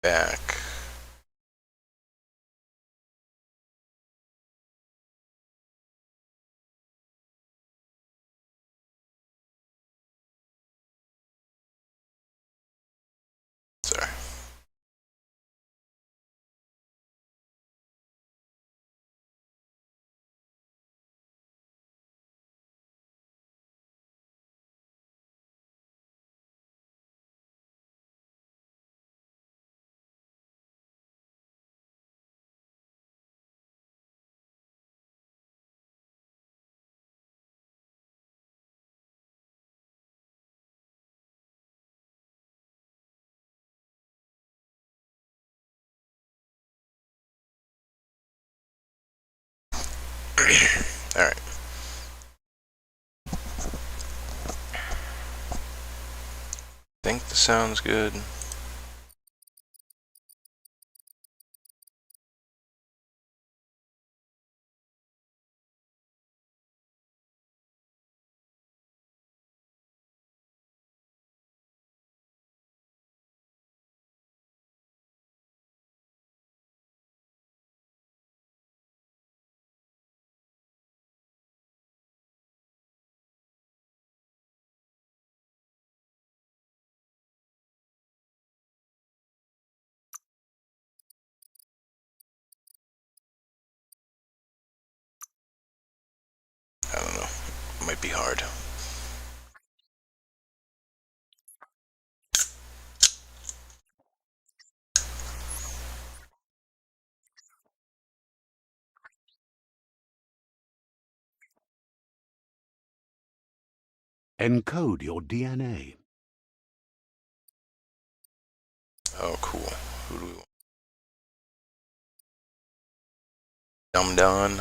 back. Sorry. Alright. Think the sound's good. I don't know. It might be hard. Encode your DNA. Oh, cool. Who do we want? Dumb Don.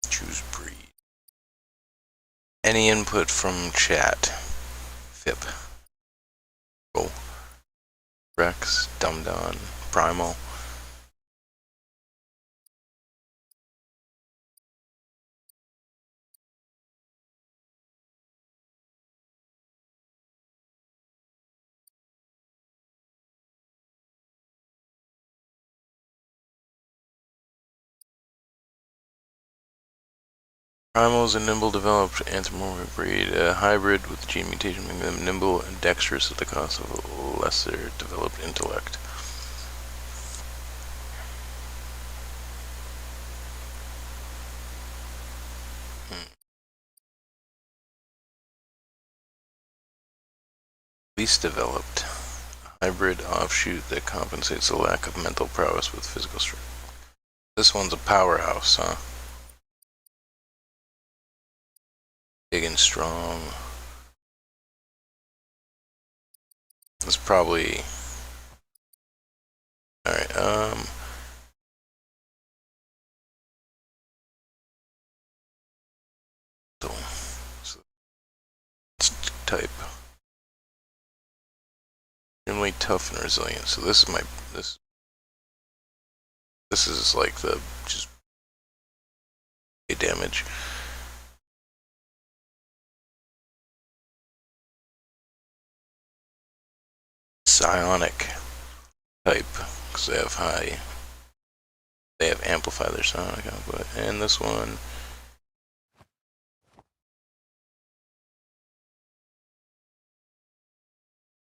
Choose breed. Any input from chat. FIP. Cool. Rex. Dumb Don. Primal. Primal is a nimble developed anthropomorphic breed, a hybrid with gene mutation making them nimble and dexterous at the cost of a lesser developed intellect. Least developed, a hybrid offshoot that compensates the lack of mental prowess with physical strength. This one's a powerhouse, huh? Big and strong. It's probably... Alright, so let's type. Extremely tough and resilient. So this is my... This is like the... just... damage. Psionic type, because they have high, they have amplify their psionic output, and this one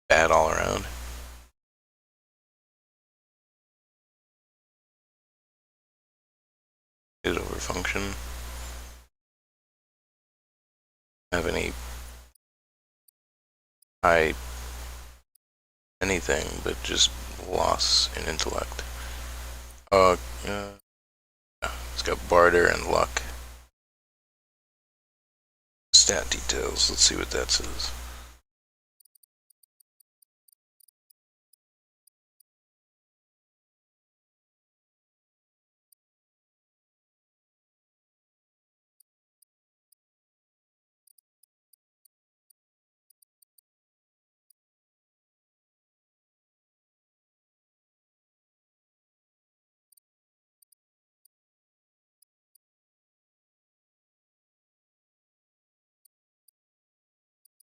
bad all around. Is over function. Have any high anything, but just loss in intellect. It's got barter and luck. Stat details, let's see what that says.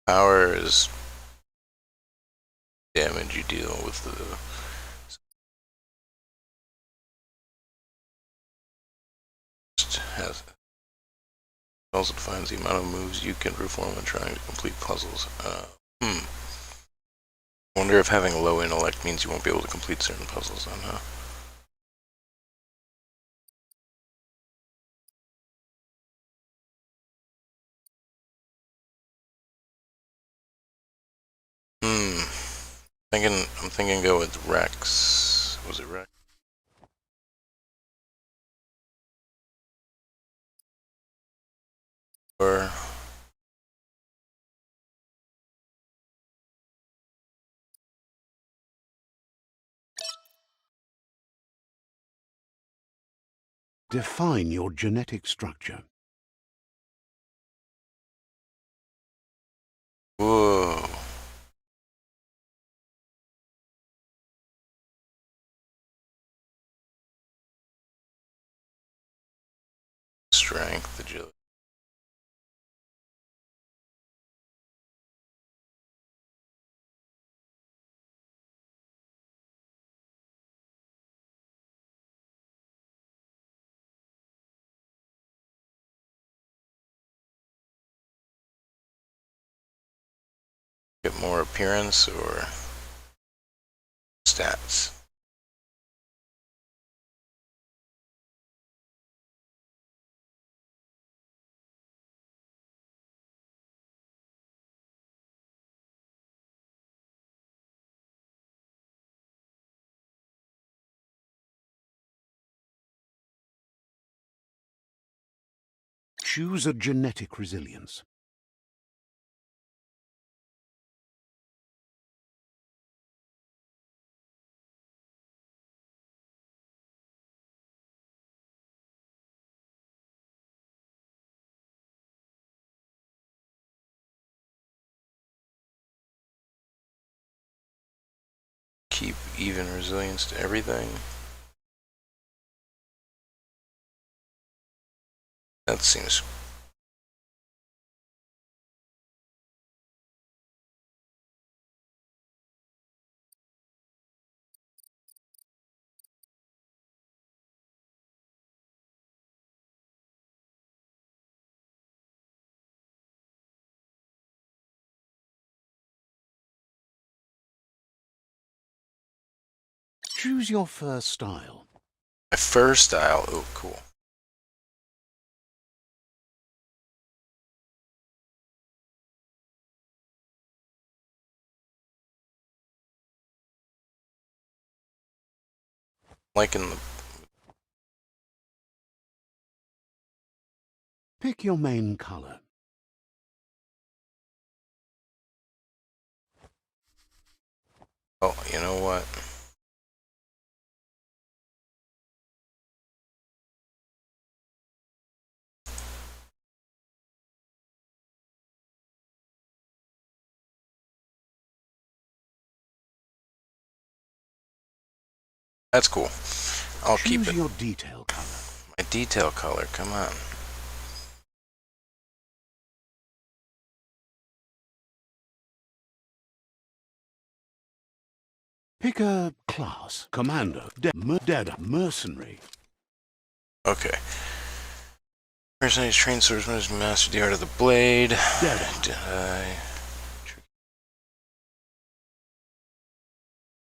Power is damage you deal with the. Has also defines the amount of moves you can perform when trying to complete puzzles. Wonder if having low intellect means you won't be able to complete certain puzzles then, huh? I'm thinking go with Rex. Was it Rex? Or Define your genetic structure. whoa. Strength, agility. Get more appearance or stats. Choose a genetic resilience. Keep even resilience to everything. That seems. Choose your fur style. My fur style. Oh, cool. Liking the. Pick your main color. Oh, you know what? That's cool. I'll keep Choose it. your detail color. My detail color, come on. Pick a class. Commando. Dead. Mercenary. Okay. Person who's trained swordsman has mastered the art of the blade. Deadeye.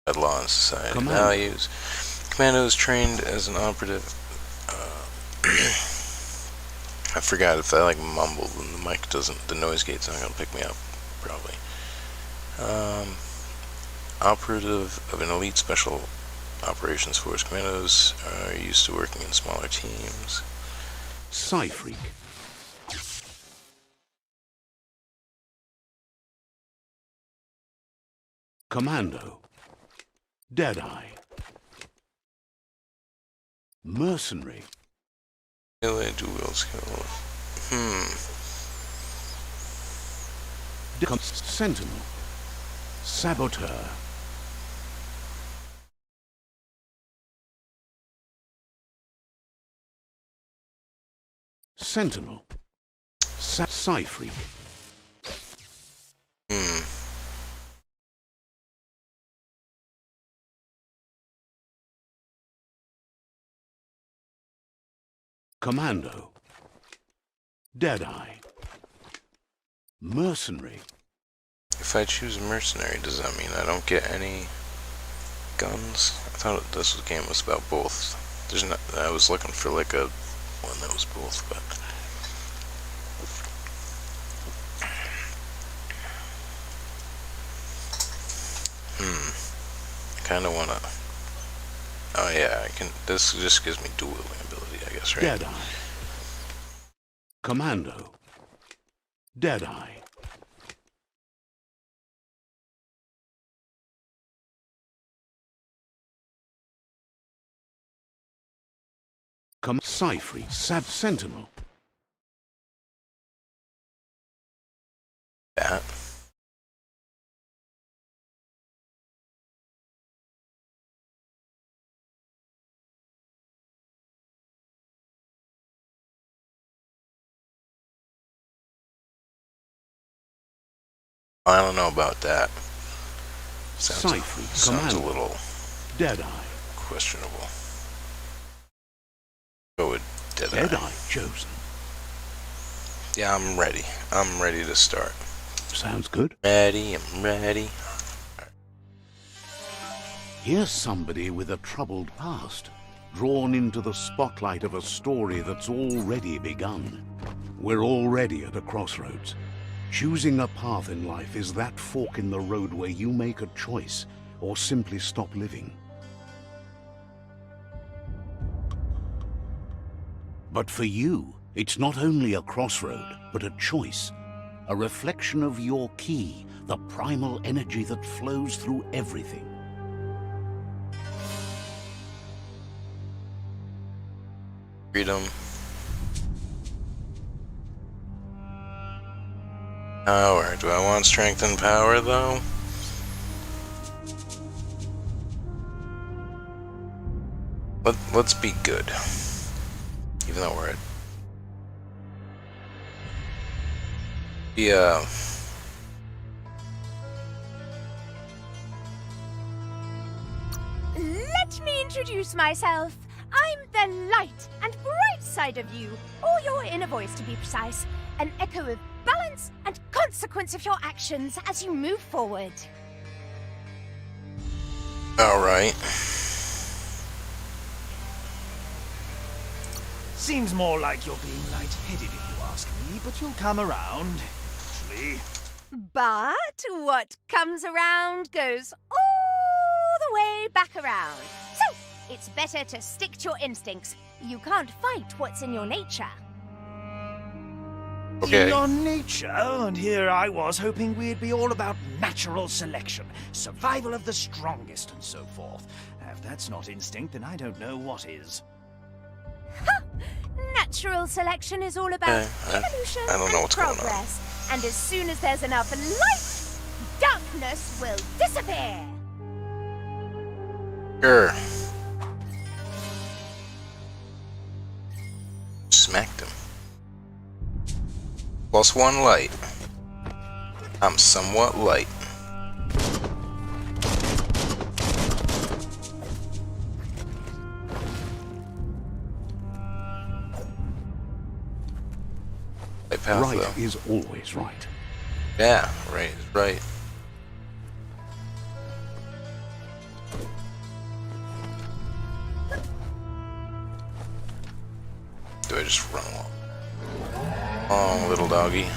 Bad law and society Commando. values. Commando is trained as an operative. I forgot if I like mumble, then the mic doesn't. The noise gate's not gonna pick me up, probably. Operative of an elite special operations force. Commandos are used to working in smaller teams. Psy-freak. Commando. Deadeye. Mercenary. Melee dual skill. Sentinel. Saboteur. Sentinel. Psy-freak. Commando. Deadeye. Mercenary. If I choose mercenary, does that mean I don't get any guns? I thought this game was about both. There's not. I was looking for like a one that was both, but. Kind of wanna. Oh yeah, I can. This just gives me dueling ability, I guess, right? Deadeye. Commando. Deadeye. Cyphery. Sentinel. That. I don't know about that. Sounds a little Deadeye. questionable. Go with Deadeye. Deadeye chosen. Yeah, I'm ready. I'm ready to start. Sounds good. Ready, I'm ready. Here's somebody with a troubled past, drawn into the spotlight of a story that's already begun. We're already at a crossroads. Choosing a path in life is that fork in the road where you make a choice or simply stop living. But for you, it's not only a crossroad, but a choice. A reflection of your key, the primal energy that flows through everything. Freedom. Power. Do I want strength and power, though? Let's be good. Even though we're at... Yeah. Let me introduce myself. I'm the light and bright side of you, or your inner voice to be precise, an echo of balance and consequence of your actions as you move forward. Alright. Seems more like you're being light-headed if you ask me, but you'll come around, eventually. But what comes around goes all the way back around. So, it's better to stick to your instincts. You can't fight what's in your nature. Okay. Your nature, and here I was hoping we'd be all about natural selection, survival of the strongest, and so forth. If that's not instinct, then I don't know what is. Natural selection is all about evolution I don't know and what's going on. progress. And as soon as there's enough light, darkness will disappear. Sure. Smacked him. +1 light. I'm somewhat light. Path, Right though. is always right. Yeah, right is right. Do I just run along? Oh, little doggy.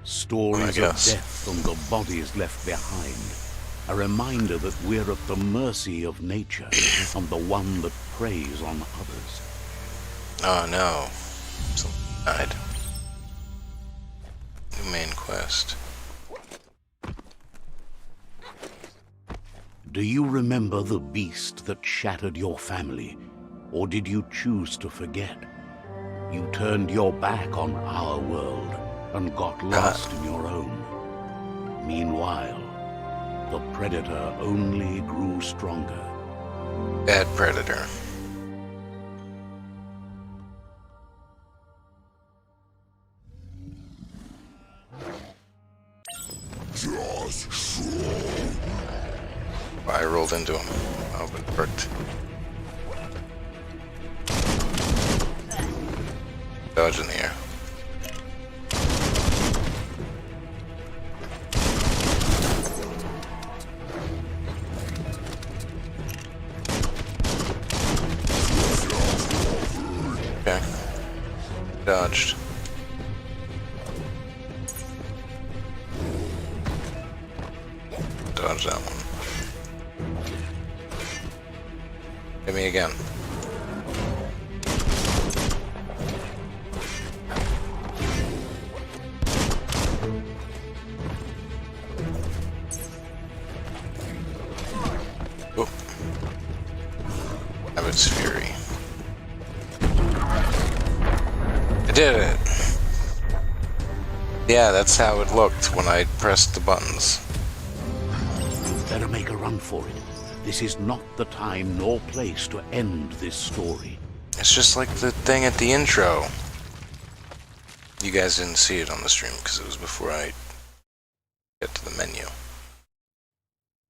Stories of guess. death and the bodies left behind. A reminder that we're at the mercy of nature and the one that preys on others. Oh no. Someone died. New main quest. Do you remember the beast that shattered your family? Or did you choose to forget? You turned your back on our world and got lost in your own. Meanwhile, the predator only grew stronger. Bad predator. I rolled into him. Oh, but it worked. Dodge in the air. Okay. Dodged. Dodge that one. Hit me again. Oh. Have its fury. I did it! Yeah, that's how it looked when I pressed the buttons. Better make a run for it. This is not the time nor place to end this story. It's just like the thing at the intro. You guys didn't see it on the stream because it was before I get to the menu.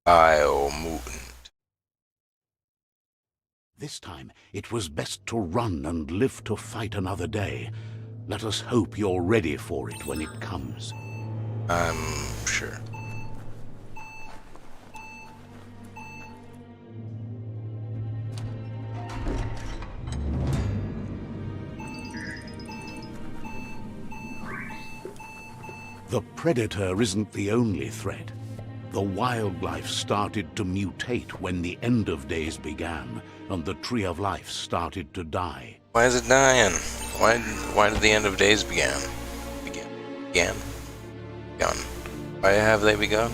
BioMutant. This time, it was best to run and live to fight another day. Let us hope you're ready for it when it comes. I'm sure. The Predator isn't the only threat. The wildlife started to mutate when the end of days began, and the Tree of Life started to die. Why is it dying? Why did the end of days began? Began? Why have they begun?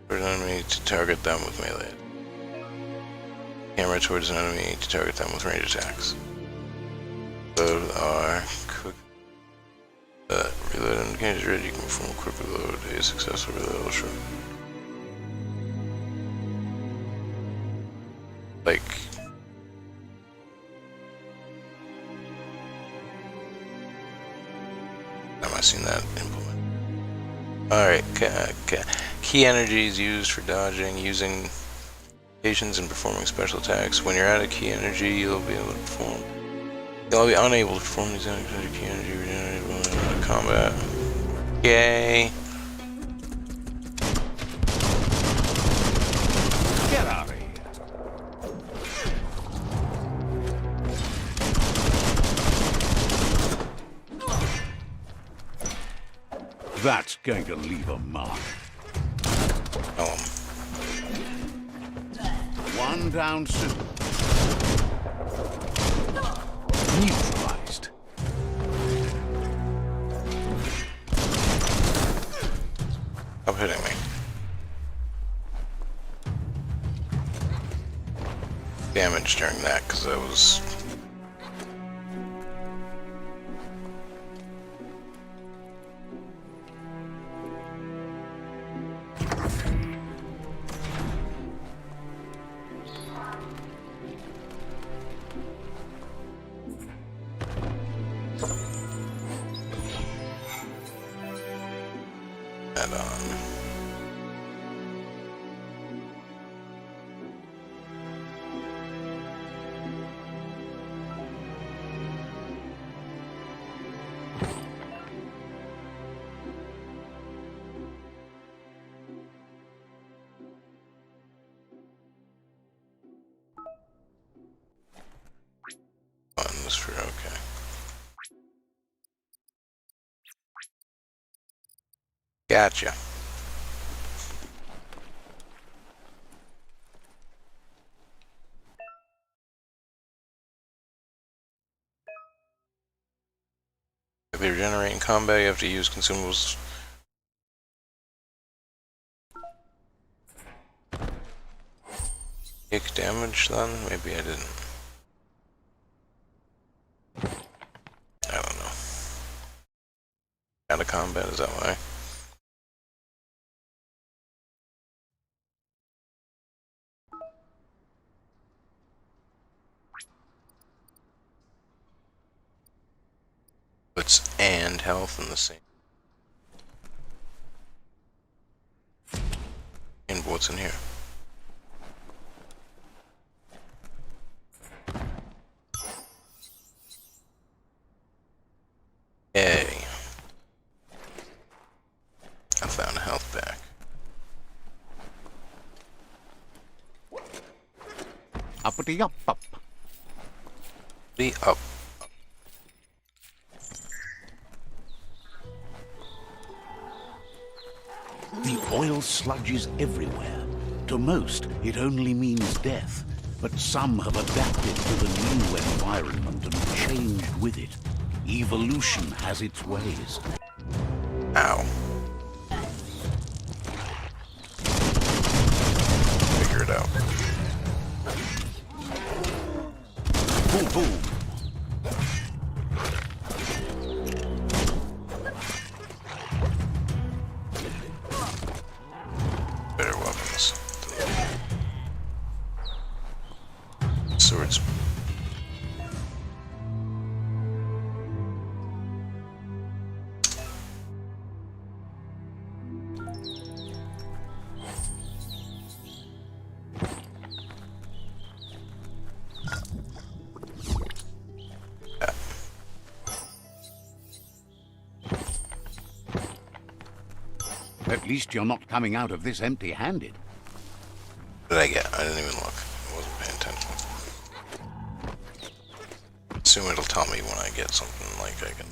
For an enemy to target them with melee. Camera towards an enemy to target them with range attacks. Load R. Quick. Reload indicator is ready. You can perform a quick reload. A successful reload. Sure. Like. Have I seen that implement? Alright, key energy is used for dodging, using patience and performing special attacks. When you're out of key energy, you'll be able to perform. You'll be unable to perform these key energy regenerated in combat. Yay! Get out of here. That's going to leave a mark. One down soon. Neutralized. Stop hitting me. Damage during that because I was. Add on. Buttons for okay. Gotcha. If they regenerate in combat, you have to use consumables. Take damage then? Maybe I didn't. I don't know. Out of combat, is that why? What's and health in the same. And what's in here? I found a health pack. Uppity up up. The up. The oil sludge is everywhere. To most, it only means death. But some have adapted to the new environment and changed with it. Evolution has its ways. Ow. Figure it out. Boom, boom. Better weapons. Swords. At least you're not coming out of this empty-handed. What did I get? I didn't even look. I wasn't paying attention. Assume it'll tell me when I get something like I can.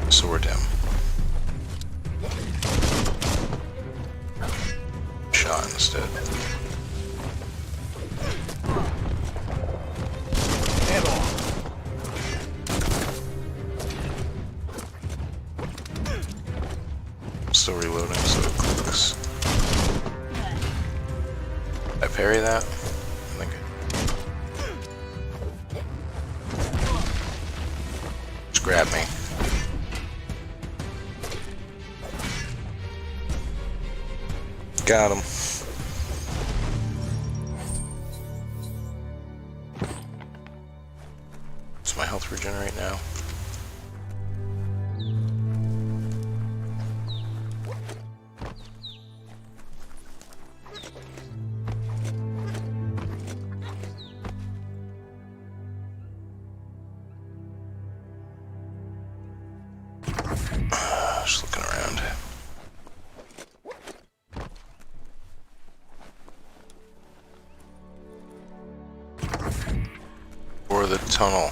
Sword him. Shot instead. Head on. Still reloading, so it clicks. I parry that? I think just grab me. Got him. Does my health regenerate now? Just looking around. Or the tunnel.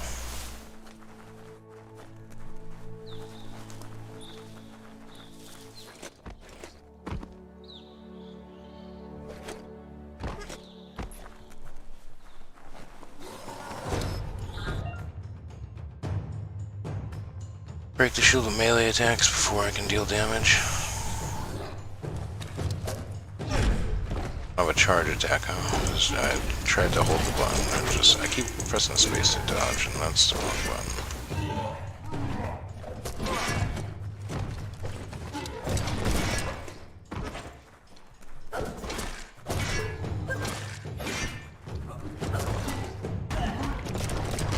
Break the shield of melee attacks before I can deal damage. I have a charge attack, huh? I tried to hold the button. I keep pressing space to dodge, and that's the wrong button.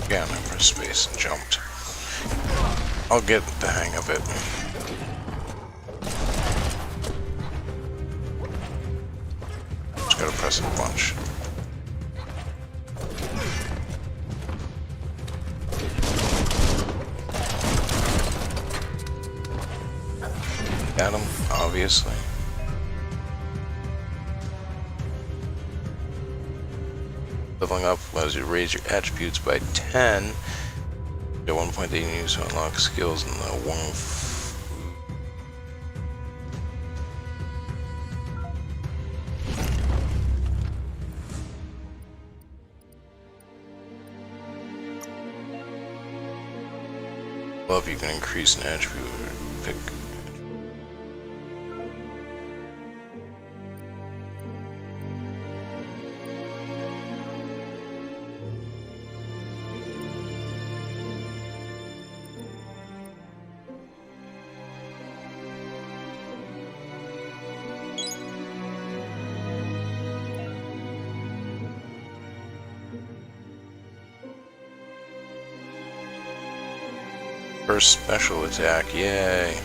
Yeah, I pressed space and jumped. I'll get the hang of it. Just gotta press it a bunch. Got him, obviously. Leveling up allows you to raise your attributes by 10. At one point they can use to unlock skills in the one. Love, you can increase an attribute or pick. First special attack, yay.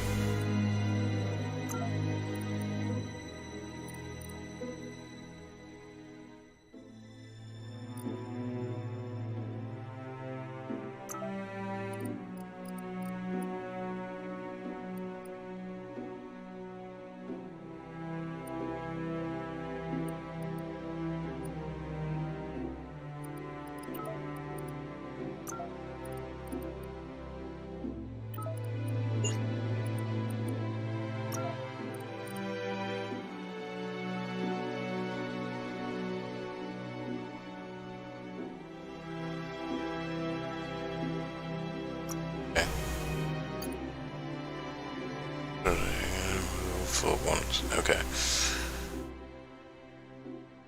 Full ones. Okay.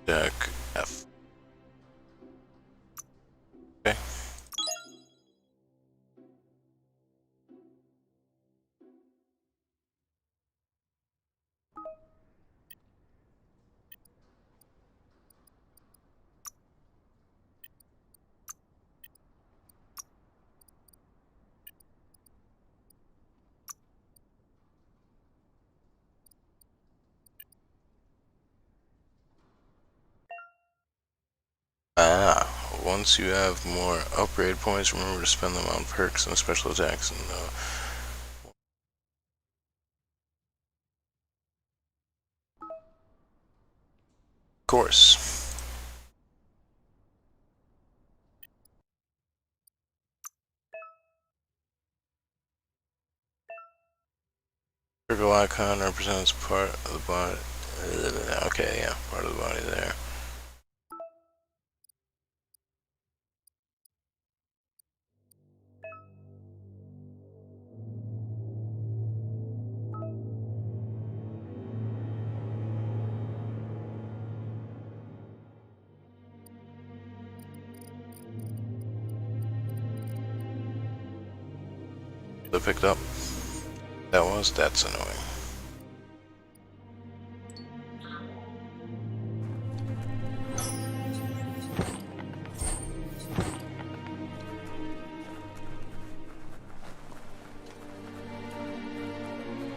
Deck F. Okay. Once you have more upgrade points, remember to spend them on perks and special attacks and course. Circle icon represents part of the body. Okay, yeah, part of the body there. I picked up. That's annoying.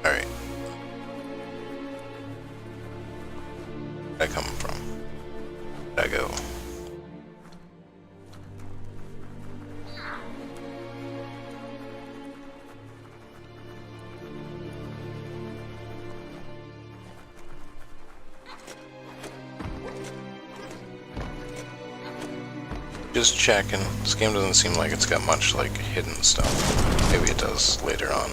Alright. Where'd I come from? Where'd I go? Just checking. This game doesn't seem like it's got much like hidden stuff. Maybe it does later on.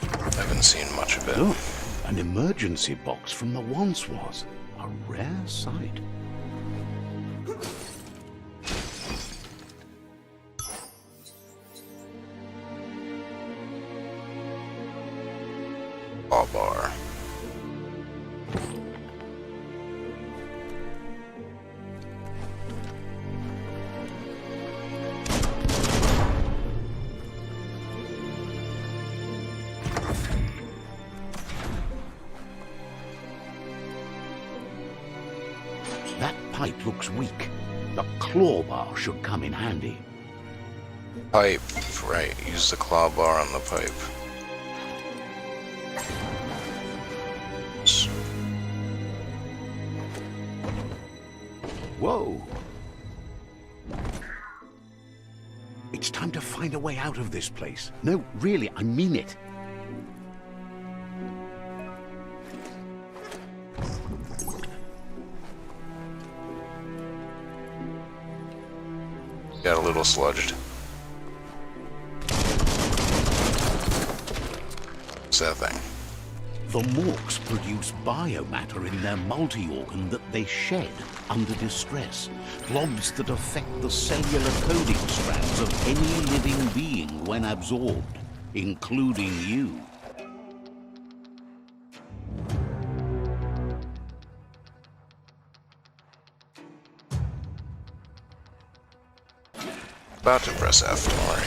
I haven't seen much of it. Look, an emergency box from the once was. A rare sight. Claw bar. That pipe looks weak. The claw bar should come in handy. Pipe, right. Use the claw bar on the pipe. Whoa! It's time to find a way out of this place. No, really, I mean it. Got a little sludged. What's that thing? The morks produce biomatter in their multi-organ that they shed under distress. Blobs that affect the cellular coding strands of any living being when absorbed, including you. About to press F, don't worry.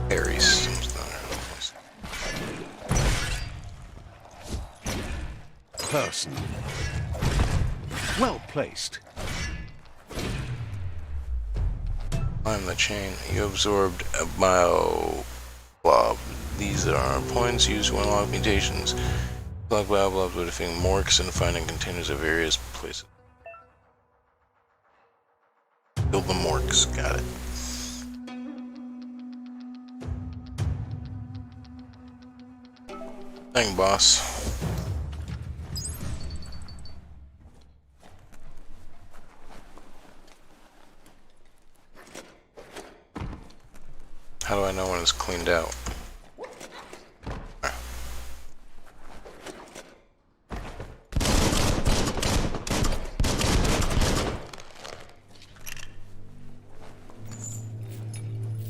Harry systems. person. Well placed. Climb the chain. You absorbed a bio blob. These are points used to unlock mutations. Block bio blobs by defeating morks and finding containers at various places. Kill the morks. Got it. Dang, boss. How do I know when it's cleaned out?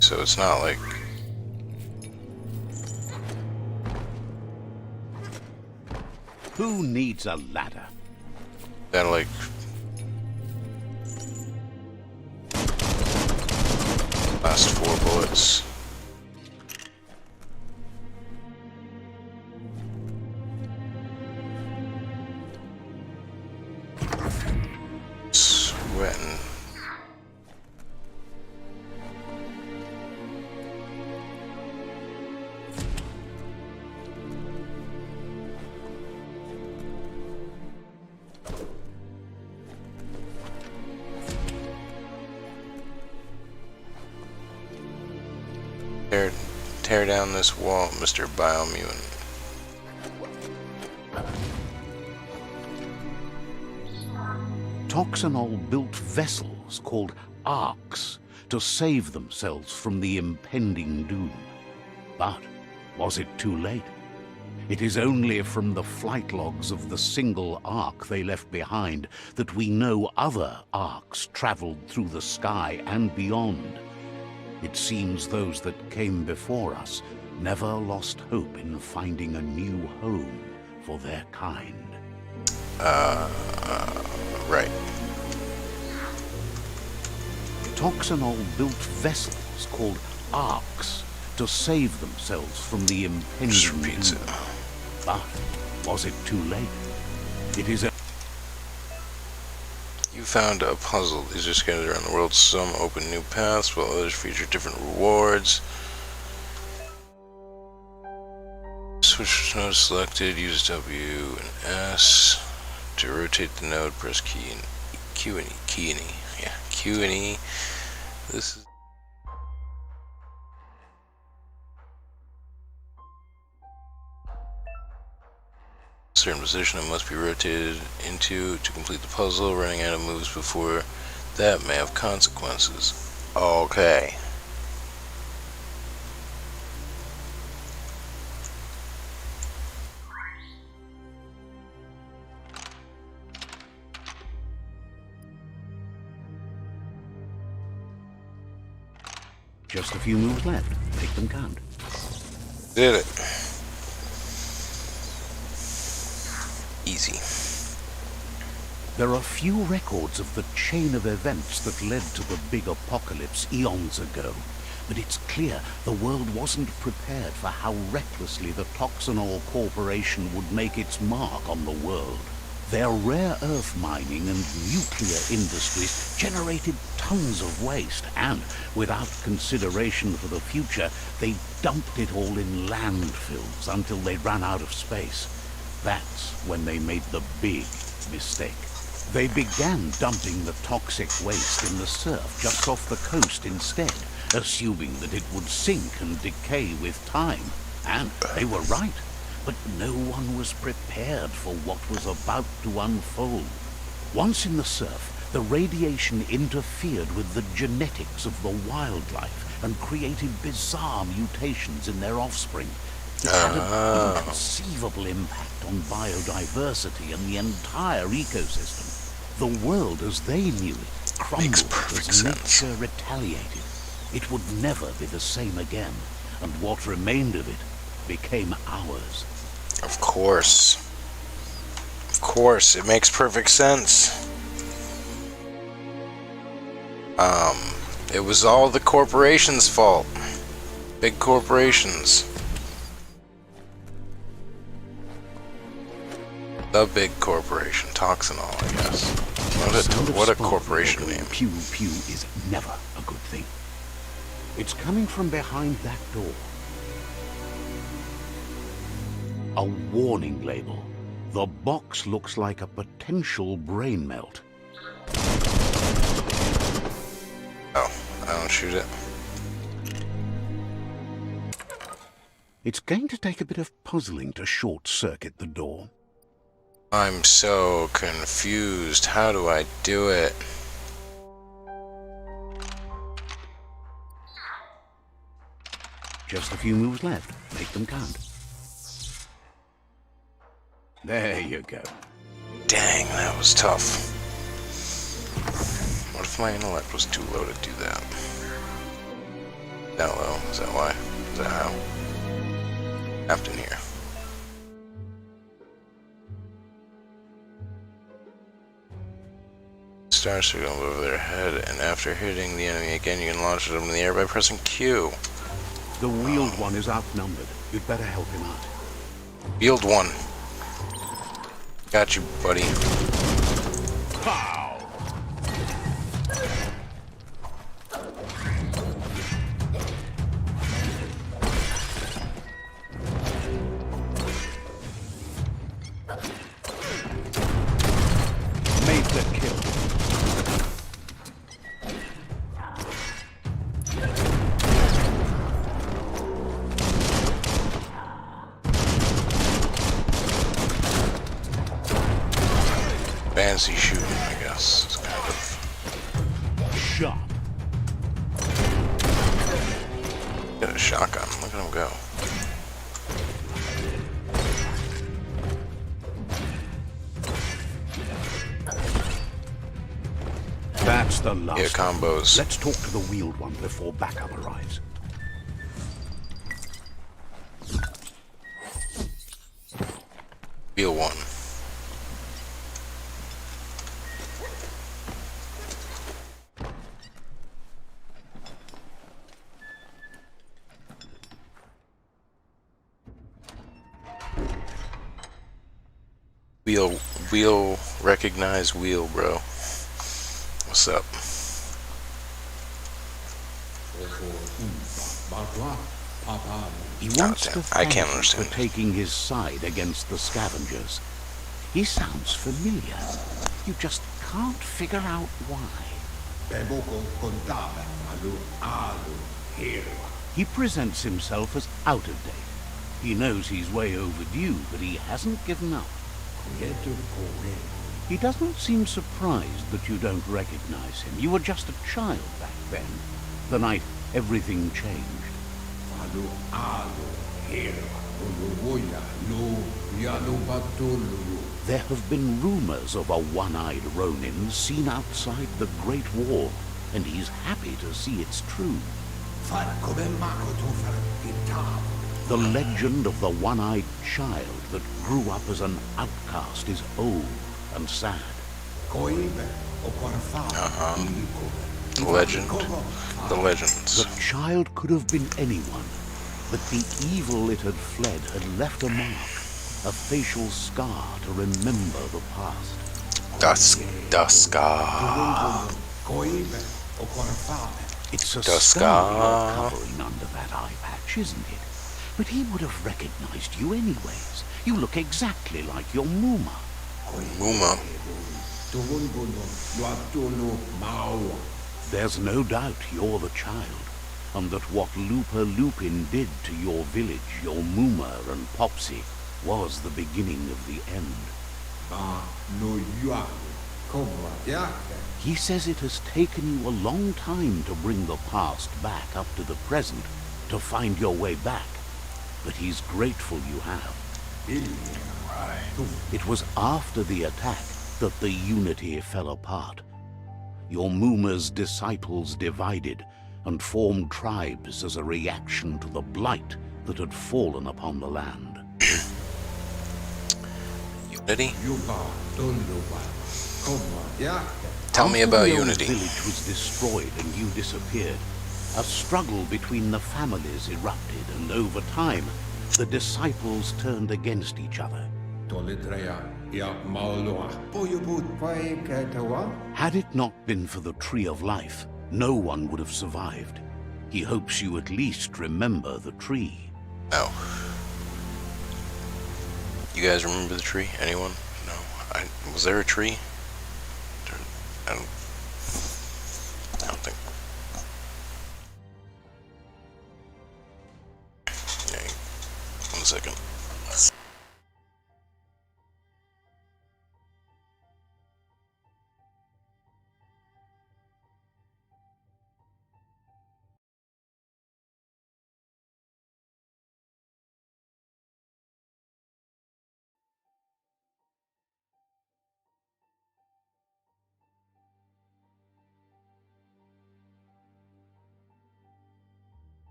So it's not like... Who needs a ladder? Gotta like... last 4 bullets. Sweating. Tear down this wall, Mr. BioMutant. Toxanol built vessels called arks to save themselves from the impending doom. But was it too late? It is only from the flight logs of the single ark they left behind that we know other arks traveled through the sky and beyond. It seems those that came before us never lost hope in finding a new home for their kind. Right. Toxanol built vessels called arks to save themselves from the Just impending repeats doom. it. But was it too late? It is a... You found a puzzle. These are scattered around the world. Some open new paths, while others feature different rewards. Switch node selected. Use W and S to rotate the node. Press key and Q and E. Key and E. Yeah, Q and E. This is. Certain position it must be rotated into to complete the puzzle. Running out of moves before that may have consequences. Okay. Just a few moves left. Make them count. Did it. Easy. There are few records of the chain of events that led to the big apocalypse eons ago, but it's clear the world wasn't prepared for how recklessly the Toxanol Corporation would make its mark on the world. Their rare earth mining and nuclear industries generated tons of waste, and without consideration for the future, they dumped it all in landfills until they ran out of space. That's when they made the big mistake. They began dumping the toxic waste in the surf just off the coast instead, assuming that it would sink and decay with time. And they were right. But no one was prepared for what was about to unfold. Once in the surf, the radiation interfered with the genetics of the wildlife and created bizarre mutations in their offspring. It had an inconceivable impact on biodiversity and the entire ecosystem. The world as they knew it crumbled as nature retaliated. It would never be the same again, and what remained of it became ours. Of course. Of course, it makes perfect sense. It was all the corporations' fault. Big corporations. The big corporation. Toxinol, I guess. What a corporation name. Pew pew is never a good thing. It's coming from behind that door. A warning label. The box looks like a potential brain melt. Oh, I don't shoot it. It's going to take a bit of puzzling to short-circuit the door. I'm so confused. How do I do it? Just a few moves left. Make them count. There you go. Dang, that was tough. What if my intellect was too low to do that? That low? Is that why? Is that how? Captain here. Star signal over their head, and after hitting the enemy again, you can launch them in the air by pressing Q. The wheeled one is outnumbered. You'd better help him out. Field 1. Got you, buddy. Pow! Made the kill. Fancy shooting, I guess. It's kind of Sharp. got a shotgun. Look at him go. That's the last. Yeah, combos. Let's talk to the wheeled one before backup arrives. Field 1. Wheel, recognize wheel, bro. What's up? He wants damn. to I thank can't you understand. for taking his side against the scavengers. He sounds familiar. You just can't figure out why. He presents himself as out of date. He knows he's way overdue, but he hasn't given up. He doesn't seem surprised that you don't recognize him. You were just a child back then, the night everything changed. There have been rumors of a one-eyed Ronin seen outside the Great Wall, and he's happy to see it's true. The legend of the one-eyed child that grew up as an outcast is old and sad. The legend. The legends. The child could have been anyone, but the evil it had fled had left a mark, a facial scar to remember the past. The scar. It's a The scar scar. you're covering under that eye patch, isn't it? But he would have recognized you anyways. You look exactly like your Muma. Muma. There's no doubt you're the child, and that what LUPA-LUPIN did to your village, your Muma and Popsy, was the beginning of the end. He says it has taken you a long time to bring the past back up to the present, to find your way back. But he's grateful you have. It was after the attack that the unity fell apart. Your Muma's disciples divided and formed tribes as a reaction to the blight that had fallen upon the land. Unity? Tell me about After the old Unity. village was destroyed and you disappeared, a struggle between the families erupted, and over time, the disciples turned against each other, Had it not been for the Tree of Life, no one would have survived. He hopes you at least remember the tree. Oh. You guys remember the tree? Anyone? No. Was there a tree? I don't think. Yeah, 1 second.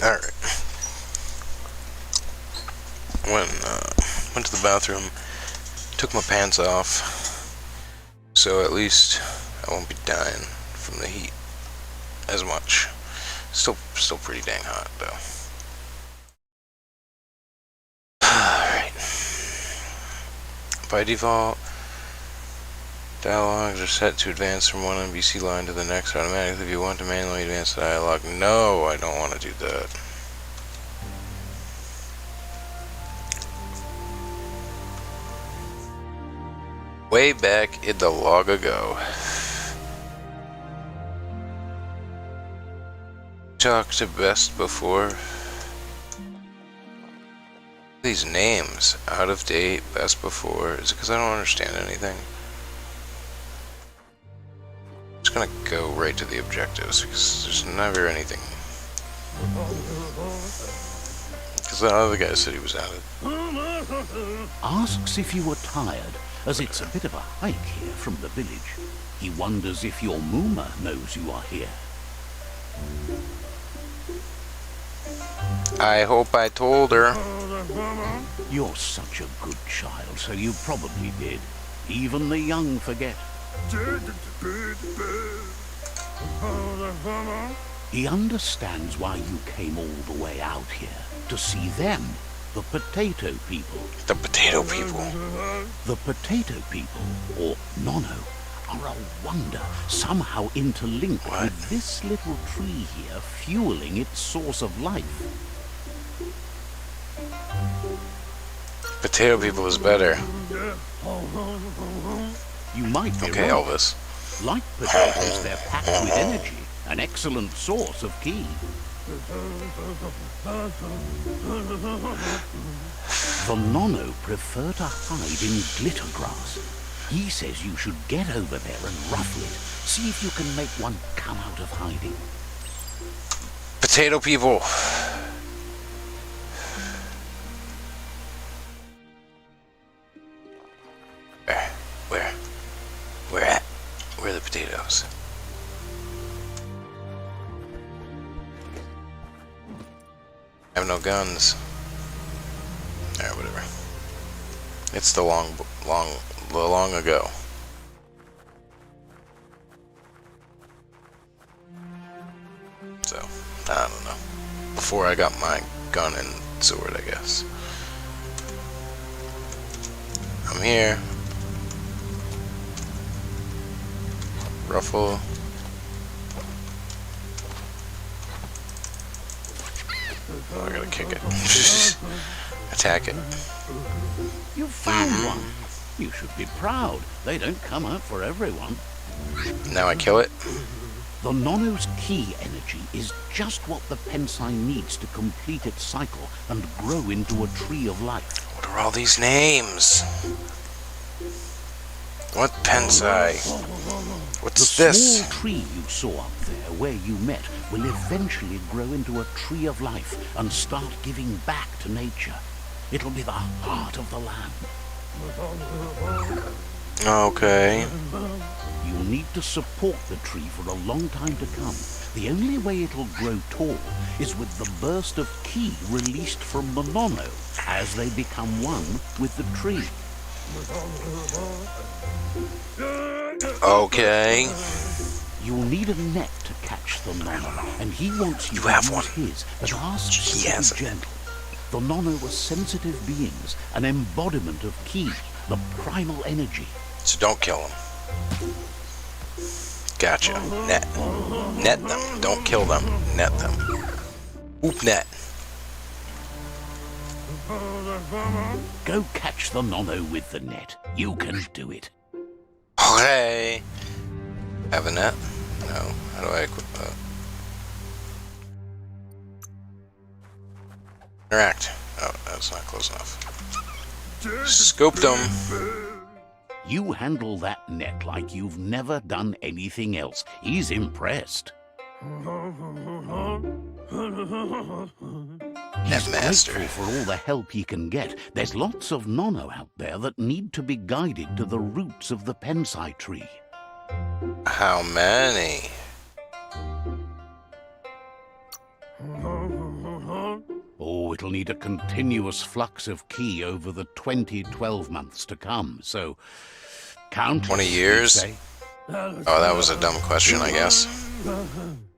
Alright. Went to the bathroom, took my pants off, so at least I won't be dying from the heat as much. Still pretty dang hot though. Alright. By default, dialogues are set to advance from one NPC line to the next automatically. If you want to manually advance the dialogue, no, I don't want to do that. Way back in the long ago. Talk to best before. These names, out of date, best before. Is it because I don't understand anything? I'm just gonna go right to the objectives because there's never anything. Because the other guy said he was at it. Asks if you were tired, as it's a bit of a hike here from the village. He wonders if your Mooma knows you are here. I hope I told her. You're such a good child, so you probably did. Even the young forget. He understands why you came all the way out here, to see them, the potato people. The potato people. The potato people, or Nono, are a wonder, somehow interlinked with this little tree here, fueling its source of life. Potato people is better. You might be okay, right. Elvis. Like potatoes, they're packed with energy, an excellent source of ki. The Nono prefer to hide in glitter grass. He says you should get over there and ruffle it. See if you can make one come out of hiding. Potato people. Where at? Where are the potatoes? I have no guns. Alright, whatever. It's the long ago. So, I don't know. Before I got my gun and sword, I guess. I'm here. Ruffle. Oh, I gotta kick it. Attack it. You found one. You should be proud. They don't come out for everyone. Now I kill it. The Nono's key energy is just what the Pensai needs to complete its cycle and grow into a tree of life. What are all these names? What Pensai? What's The this? small tree you saw up there where you met will eventually grow into a tree of life and start giving back to nature. It'll be the heart of the land. Okay. You'll need to support the tree for a long time to come. The only way it'll grow tall is with the burst of ki released from the Nono as they become one with the tree. Okay. You'll need a net to catch the Nono, and he wants you You to have use one. his, but ask He to be has it. gentle. The Nono are sensitive beings, an embodiment of ki, the primal energy. So don't kill them. Gotcha. Net. Net them. Don't kill them. Net them. Oop net. Go catch the Nono with the net. You can do it. Okay. Have a net? No. How do I equip that? Interact. Oh, that's not close enough. Scoped them. You handle that net like you've never done anything else. He's impressed. He's Netmaster. grateful for all the help he can get. There's lots of Nono out there that need to be guided to the roots of the Pensai tree. How many? Oh, it'll need a continuous flux of ki over the 12 months to come, so count 20 you'd years? say. Oh, that was a dumb question, I guess.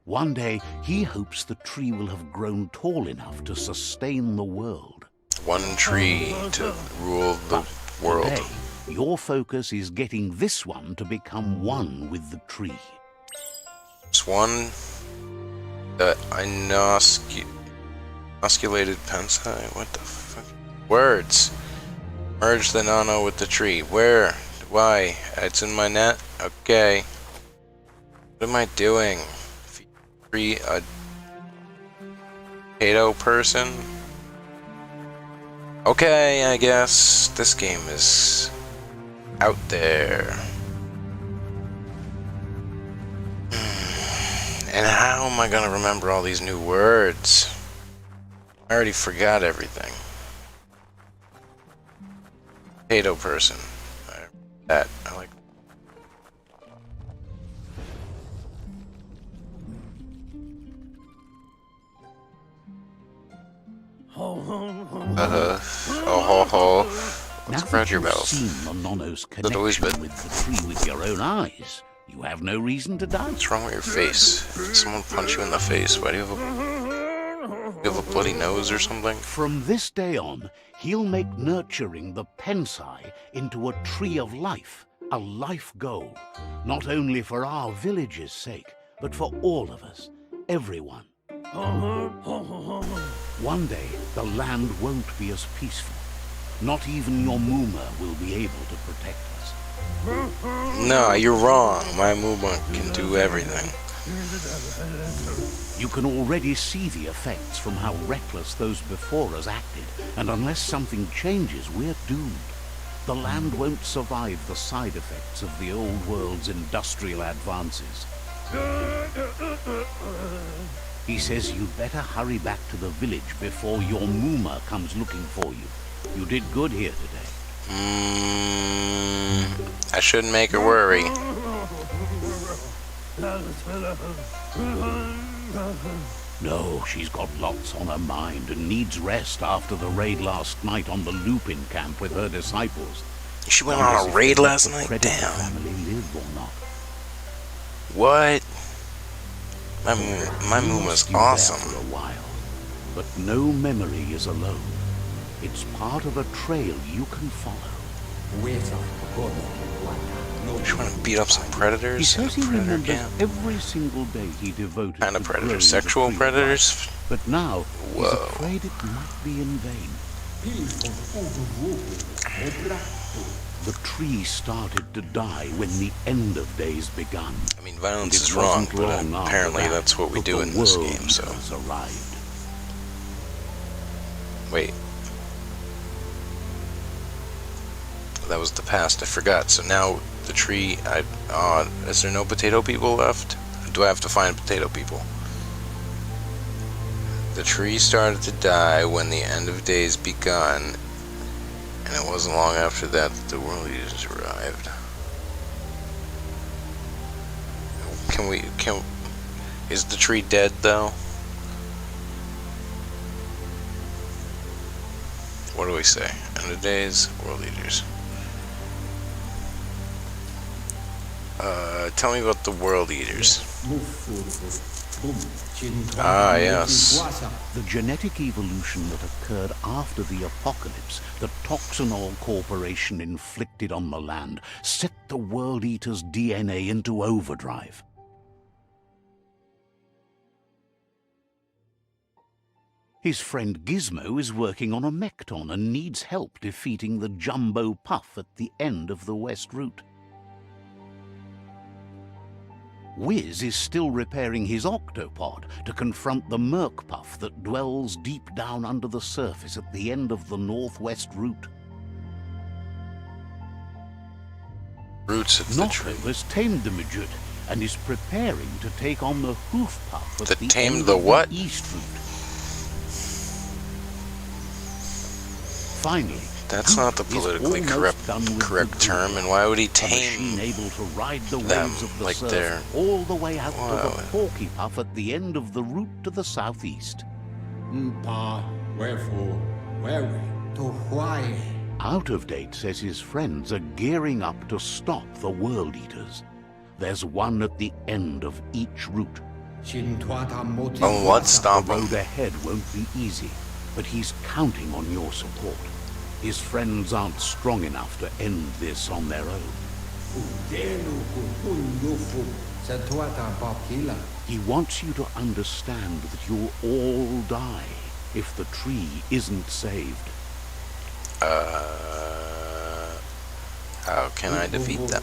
One day, he hopes the tree will have grown tall enough to sustain the world. One tree to rule the world. Today, your focus is getting this one to become one with the tree. It's one that inosculated Pensai. What the fuck? Words. Merge the Nono with the tree. Where? Why? It's in my net? Okay. What am I doing? Free a potato person? Okay, I guess this game is out there. And how am I gonna remember all these new words? I already forgot everything. Potato person. I like. Now Let's that spread your you've bells. seen the Nono's always connection been? with the tree with your own eyes, you have no reason to doubt. What's wrong with your face? Did someone punch you in the face? Why do you have a bloody nose or something? From this day on, he'll make nurturing the Pensai into a tree of life, a life goal, not only for our village's sake, but for all of us, everyone. One day, the land won't be as peaceful. Not even your Muma will be able to protect us. No, you're wrong. My movement can do everything. You can already see the effects from how reckless those before us acted, and unless something changes, we're doomed. The land won't survive the side effects of the old world's industrial advances. He says you'd better hurry back to the village before your Mooma comes looking for you. You did good here today. I shouldn't make her worry. No, she's got lots on her mind and needs rest after the raid last night on the Lupin camp with her disciples. She went on a raid last night? Damn. Family live or not. What? My Mooma's awesome. For a while, but no memory is alone. It's part of a trail you can follow. Just want to beat up some predators. He says he Predator remembers camp. every single day he devoted Kind of to predators, growing sexual the tree. predators. But now he's Whoa. afraid it might be in vain. The tree started to die when the end of days begun. I mean, violence And it is wrong, wasn't but long after apparently that that's what we that do the in this world game, so. eaters arrived. Wait. That was the past, I forgot. So now the tree, is there no potato people left? Do I have to find potato people? The tree started to die when the end of days begun, and it wasn't long after that that the world eaters arrived. Is the tree dead though? What do we say? End of days, world eaters. Tell me about the world eaters. Ah, yes. The genetic evolution that occurred after the apocalypse that Toxinol Corporation inflicted on the land set the World Eater's DNA into overdrive. His friend Gizmo is working on a Mekton and needs help defeating the Jumbo Puff at the end of the West Route. Wiz is still repairing his octopod to confront the Merc Puff that dwells deep down under the surface at the end of the Northwest Route. Roots of the tree. Notto has tamed the Majut and is preparing to take on the Hoof Puff at That the tamed end the of what? the East Route. Finally, That's not the Is politically almost done with correct the term, group. and why would he A machine tame? able to ride the them waves of the like surf they're- all the way out to Whoa. the Porky Puff at the end of the route to the southeast. Pa, wherefore, where to why? Out of Date says his friends are gearing up to stop the World Eaters. There's one at the end of each route. Oh, what? Stop The him. road ahead won't be easy, but he's counting on your support. His friends aren't strong enough to end this on their own. He wants you to understand that you'll all die if the tree isn't saved. How can I defeat them?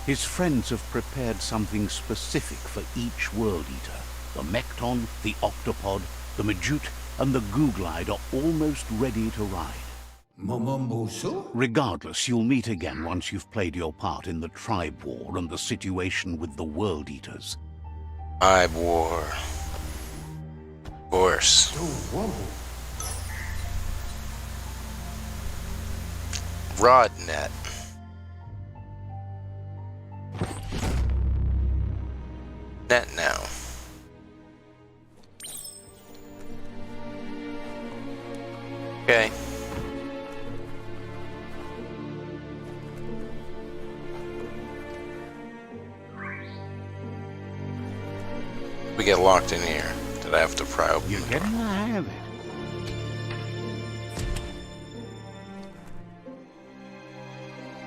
His friends have prepared something specific for each World Eater. The Mekton, the Octopod, the Majut, and the Googlide are almost ready to ride. Regardless, you'll meet again once you've played your part in the tribe war and the situation with the World Eaters. I war. Horse. Rod net. Net now. Okay. We get locked in here. Did I have to pry open You're the getting door? the hang of it.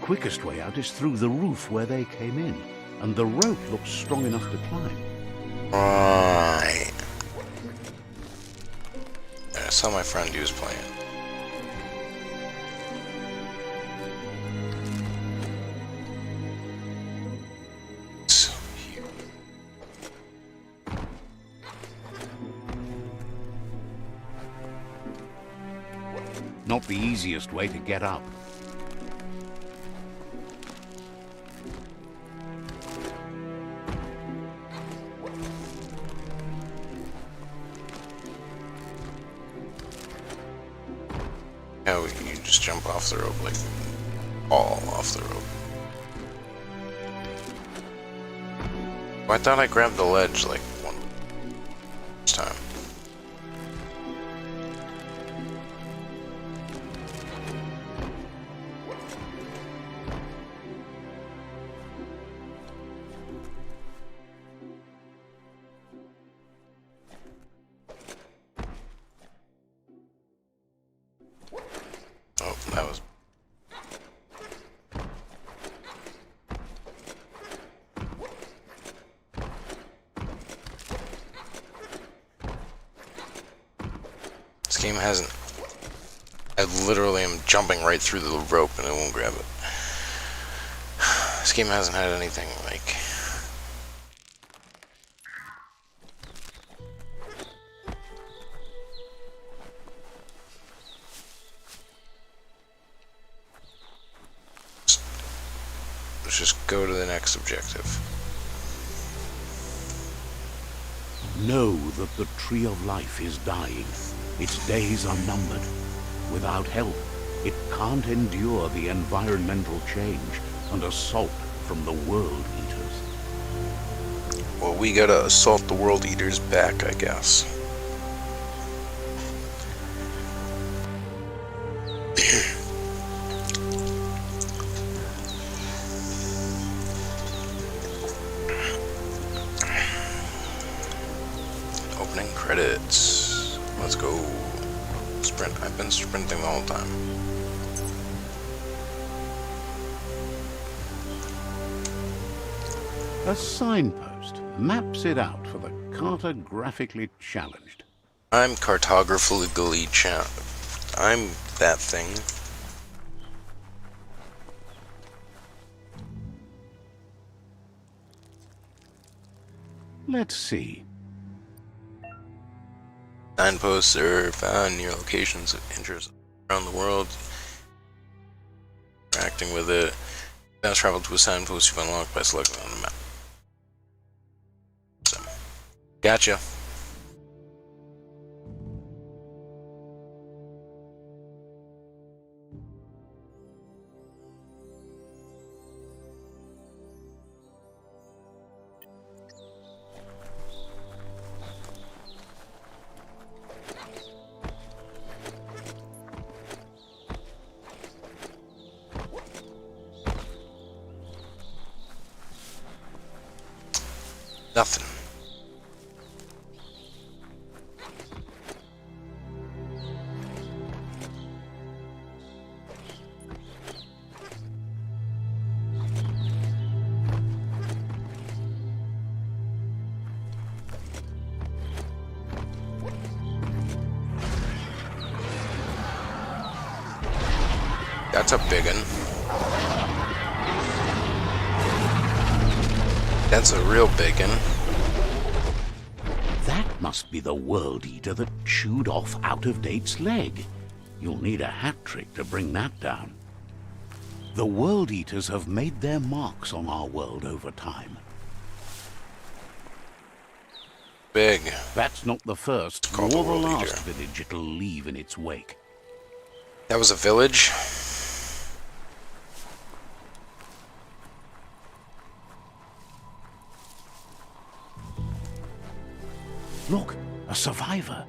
Quickest way out is through the roof where they came in, and the rope looks strong enough to climb. Right. I saw my friend he was playing. not the easiest way to get up. How you just jump off the rope, like all off the rope. Oh, I thought I grabbed the ledge like one time. Oh, that was... This game hasn't... I literally am jumping right through the rope and it won't grab it. This game hasn't had anything like... Let's just go to the next objective. Know that the Tree of Life is dying. Its days are numbered. Without help, it can't endure the environmental change and assault from the World Eaters. Well, we gotta assault the World Eaters back, I guess. Opening credits. Let's go. Sprint. I've been sprinting the whole time. A signpost maps it out for the cartographically challenged. I'm cartographically challenged. I'm that thing. Let's see. Signposts are found near locations of interest around the world. Interacting with it. Now travel to a signpost you've unlocked by selecting on the map. So, gotcha. Nothing. That's a big one. That's a real big one. That must be the World Eater that chewed off Out-of-Date's leg. You'll need a hat trick to bring that down. The World Eaters have made their marks on our world over time. Big. That's not the first It's or called the the World last Eater. village it'll leave in its wake. That was a village. Look, a survivor.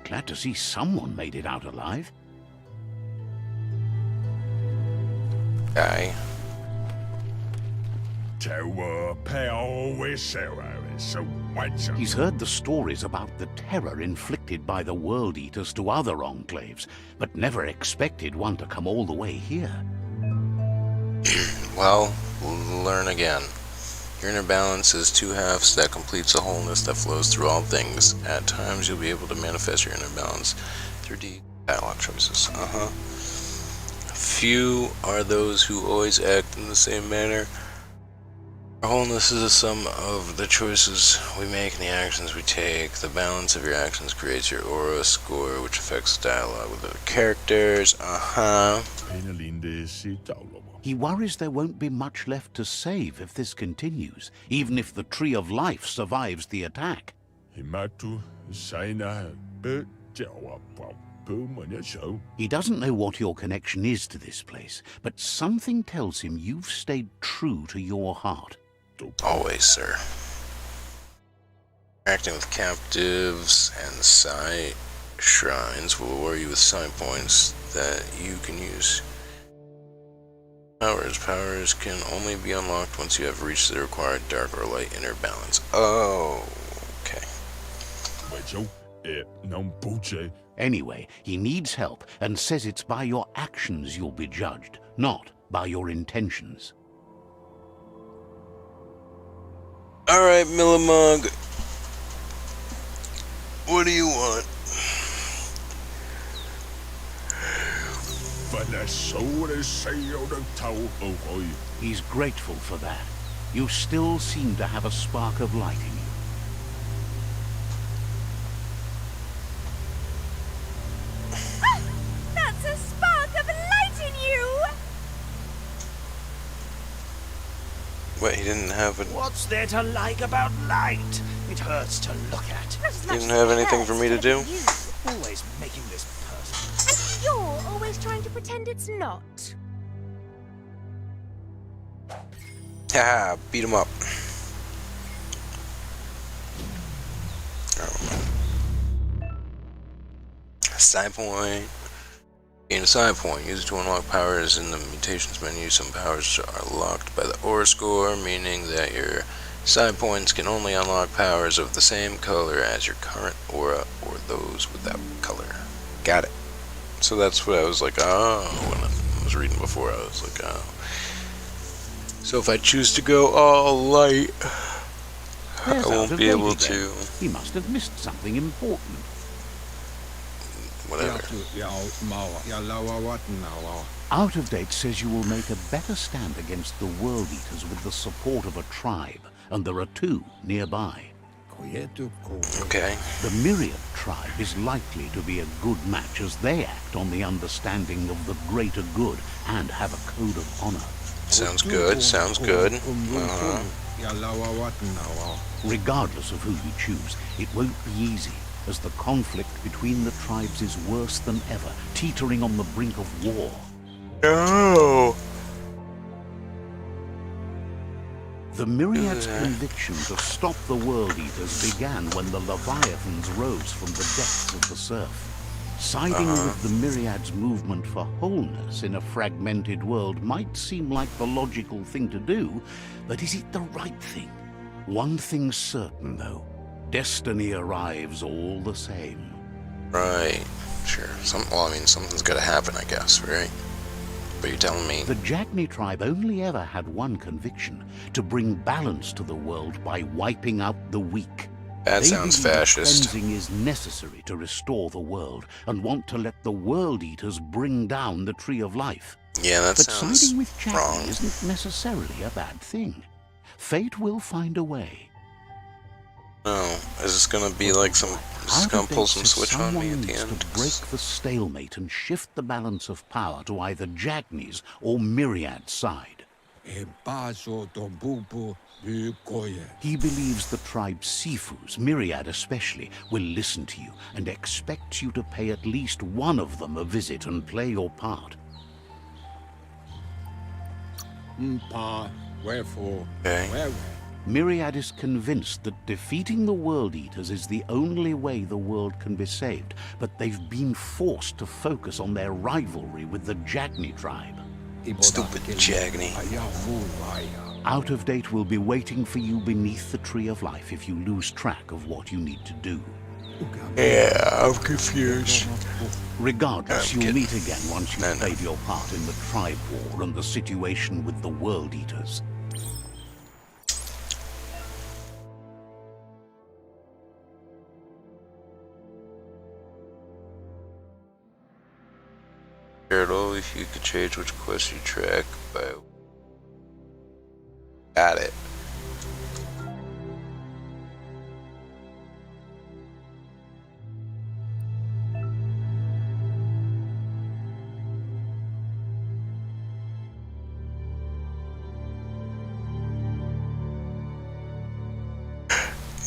Glad to see someone made it out alive. Guy. He's heard the stories about the terror inflicted by the World Eaters to other enclaves, but never expected one to come all the way here. Well, learn again. Your inner balance is two halves that completes a wholeness that flows through all things. At times, you'll be able to manifest your inner balance through dialogue choices. Few are those who always act in the same manner. Our wholeness is the sum of the choices we make and the actions we take. The balance of your actions creates your aura score, which affects dialogue with other characters. He worries there won't be much left to save if this continues, even if the Tree of Life survives the attack. He doesn't know what your connection is to this place, but something tells him you've stayed true to your heart. Always, sir. Interacting with captives and psi shrines will reward you with psi points that you can use. Powers can only be unlocked once you have reached the required dark or light inner balance. Oh, okay. Anyway, he needs help and says it's by your actions you'll be judged, not by your intentions. Alright, Millimog. What do you want? He's grateful for that. You still seem to have a spark of light in you. That's a spark of light in you! What, he didn't have it? What's there to like about light? It hurts to look at. He didn't have anything for me to do? Always making this personal. And you're always trying to pretend it's not. Haha, beat him up. Side point. Gain a side point. Use it to unlock powers in the mutations menu. Some powers are locked by the aura score, meaning that your side points can only unlock powers of the same color as your current aura or those without color. Got it. So that's what I was like, oh, when I was reading before, I was like, oh. So if I choose to go all light, I won't be able to. He must have missed something important. Whatever. Out of Date says you will make a better stand against the World Eaters with the support of a tribe, and there are 2 nearby. Okay. The Myriad tribe is likely to be a good match as they act on the understanding of the greater good and have a code of honor. Sounds good, sounds good. Regardless of who you choose, it won't be easy, as the conflict between the tribes is worse than ever, teetering on the brink of war. No! The Myriad's conviction to stop the World Eaters began when the Leviathans rose from the depths of the surf. Siding with the Myriad's movement for wholeness in a fragmented world might seem like the logical thing to do, but is it the right thing? One thing's certain, though. Destiny arrives all the same. Right. Sure. Well, I mean, something's gotta happen, I guess, right? But you're telling me... The Jagni tribe only ever had one conviction, to bring balance to the world by wiping out the weak. That sounds fascist. Cleansing is necessary to restore the world, and want to let the World Eaters bring down the Tree of Life. Yeah, that but sounds siding with Jagni wrong. isn't necessarily a bad thing. Fate will find a way. Oh, is this gonna be like some... Is this gonna pull some switch on me at the Someone end? needs to break the stalemate and shift the balance of power to either Jagni's or Myriad's side. He believes the tribe Sifus, Myriad especially, will listen to you and expects you to pay at least one of them a visit and play your part. Wherefore, Okay. where? Myriad is convinced that defeating the World Eaters is the only way the world can be saved, but they've been forced to focus on their rivalry with the Jagni tribe. Stupid Jagni. Out of Date will be waiting for you beneath the Tree of Life if you lose track of what you need to do. Yeah, I'm confused. Regardless, I'm you'll kidding. meet again once you've No, no. played your part in the tribe war and the situation with the World Eaters. Turtle, if you could change which quest you track by... Got it.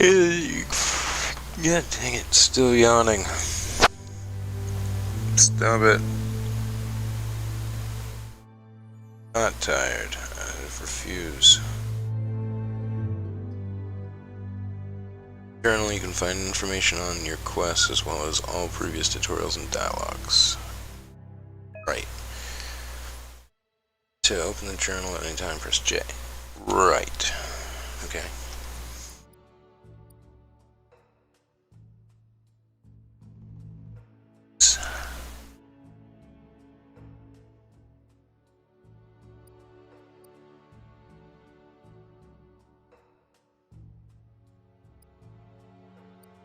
Yeah, dang it, still yawning. Stop it. Not tired. I refuse. Currently, you can find information on your quests as well as all previous tutorials and dialogues. Right. To open the journal at any time, press J. Right. Okay.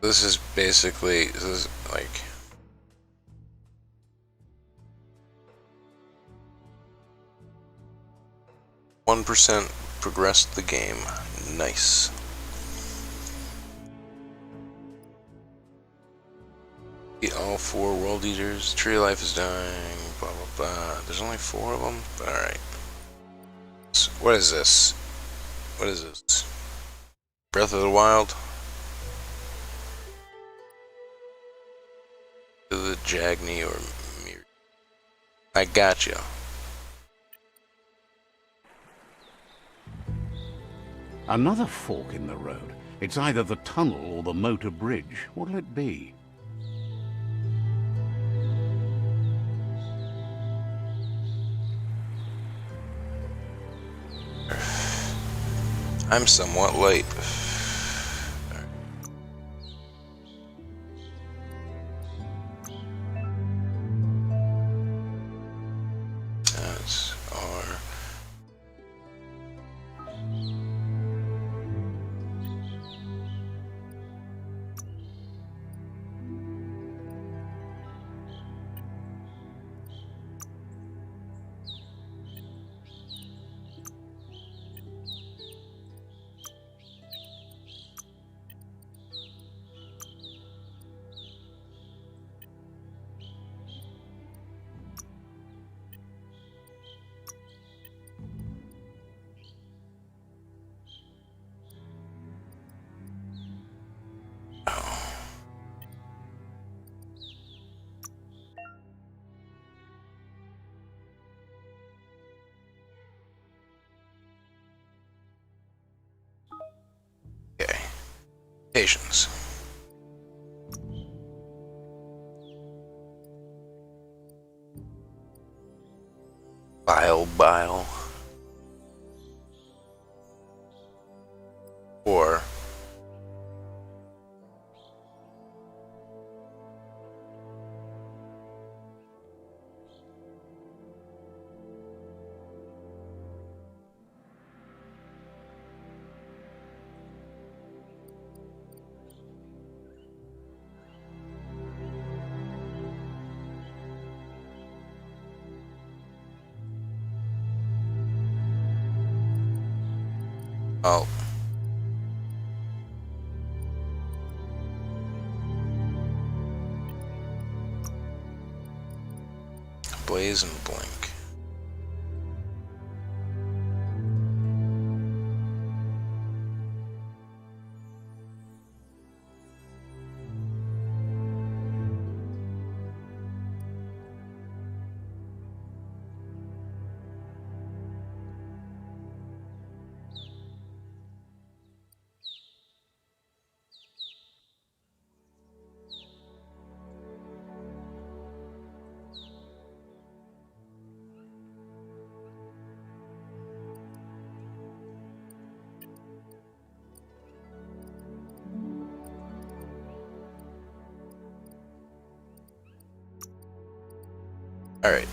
This is basically, this is like 1% progressed the game. Nice. Eat all 4 world eaters. Tree life is dying. Blah blah blah. There's only 4 of them. All right. So what is this? What is this? Breath of the Wild. To the Jagni or Mir. I got you. Another fork in the road. It's either the tunnel or the motor bridge. What'll it be? I'm somewhat late. That's R. Okay. Patience. Bile. Or oh. Blaze and blink. All right.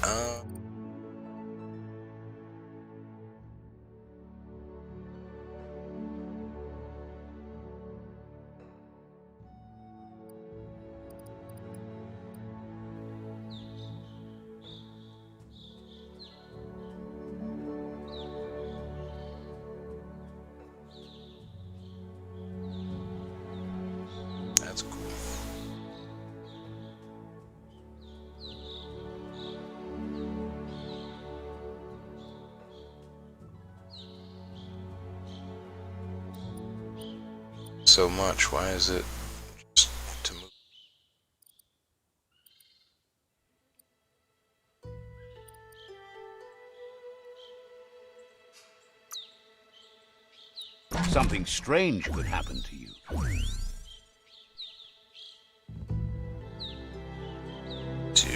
That's cool. so much? Why is it just to move? Something strange could happen to you. To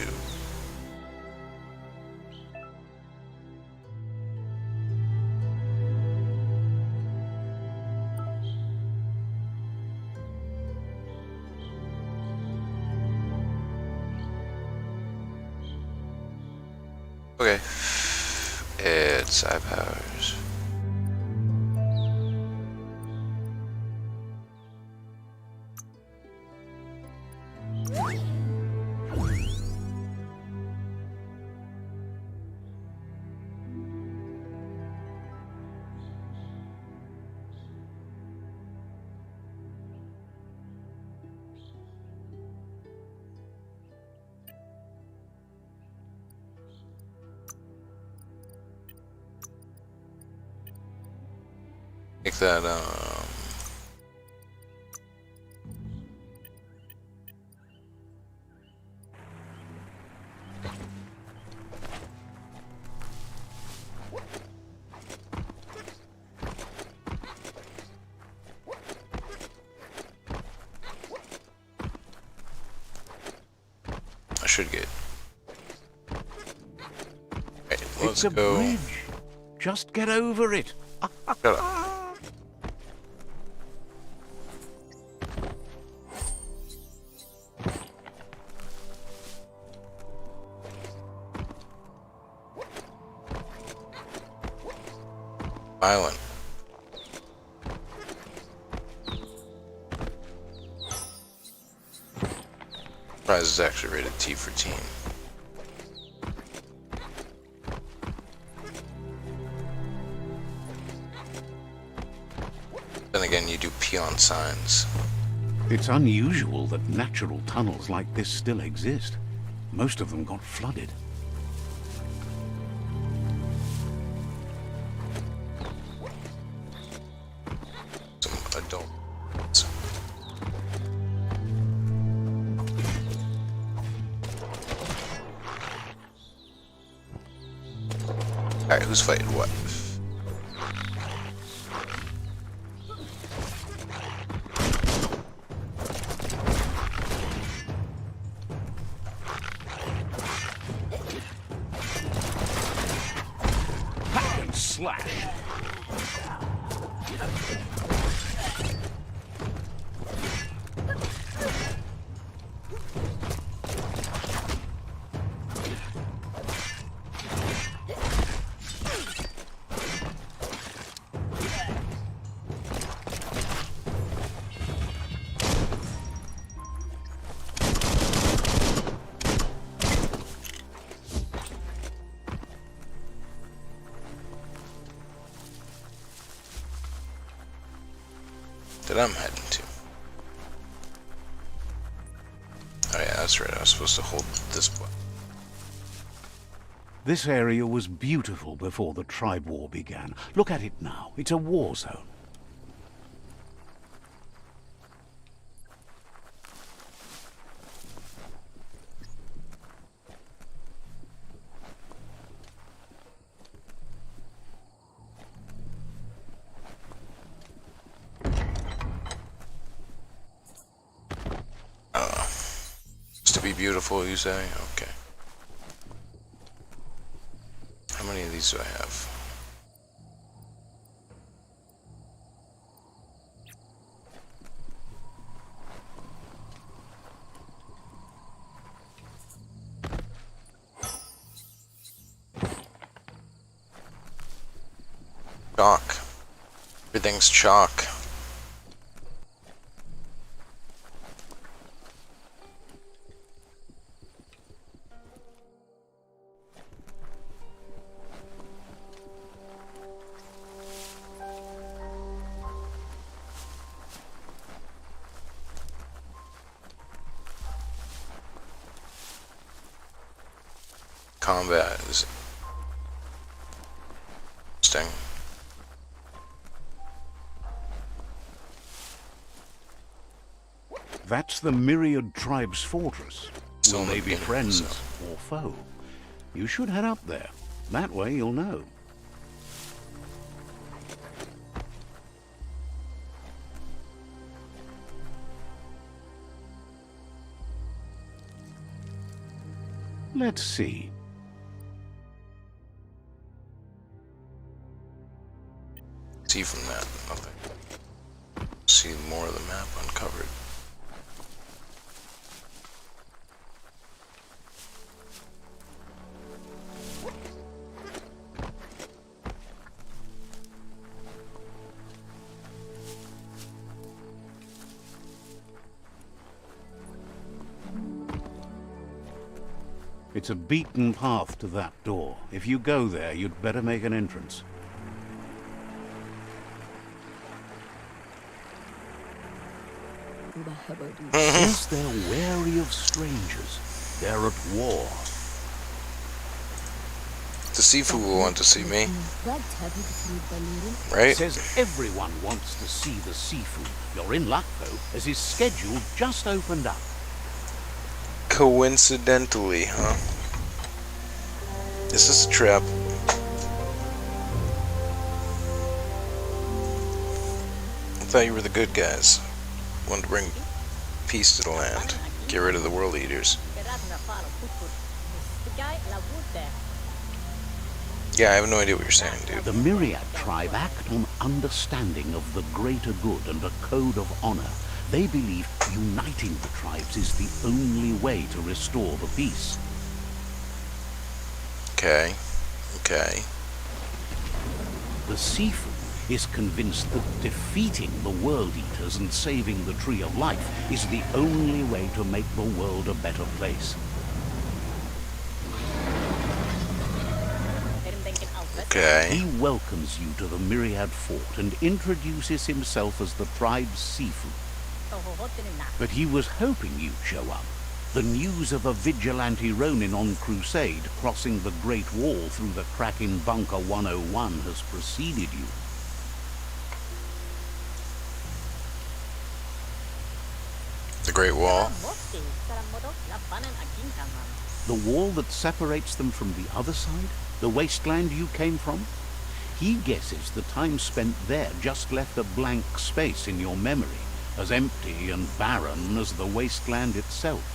okay, it's side powers. Make that I should get. Right, let's It's a go. bridge. Just get over it. Shut up. Violent. Prize is actually rated T for teen. Then again, you do peon signs. It's unusual that natural tunnels like this still exist. Most of them got flooded. Some adult. Alright, who's fighting what? Hack and slash. That I'm heading to. Oh yeah, that's right. I was supposed to hold this button. This area was beautiful before the tribe war began. Look at it now. It's a war zone. To be beautiful, you say? Okay. How many of these do I have? Chalk. Everything's chalk. Combat is interesting. That's the Myriad Tribe's fortress. Still Will in the they be beginning, friends so. or foe? You should head up there. That way you'll know. Let's see. See from that, nothing. See more of the map uncovered. It's a beaten path to that door. If you go there, you'd better make an entrance. Yes, they're wary of strangers. They're at war. The Sifu will want to see me. Right? Says everyone wants to see the Sifu. You're in luck, though, as his schedule just opened up. Coincidentally, huh? Is this a trap? I thought you were the good guys. Wanted to bring peace to the land. Get rid of the world eaters. Yeah, I have no idea what you're saying, dude. The Myriad tribe act on understanding of the greater good and a code of honor. They believe uniting the tribes is the only way to restore the peace. Okay. Okay. The Sifu is convinced that defeating the World Eaters and saving the Tree of Life is the only way to make the world a better place. Okay. He welcomes you to the Myriad Fort and introduces himself as the tribe's Sifu. But he was hoping you'd show up. The news of a vigilante Ronin on crusade crossing the Great Wall through the crack in Bunker 101 has preceded you. The Great Wall. The wall that separates them from the other side? The wasteland you came from? He guesses the time spent there just left a blank space in your memory, as empty and barren as the wasteland itself.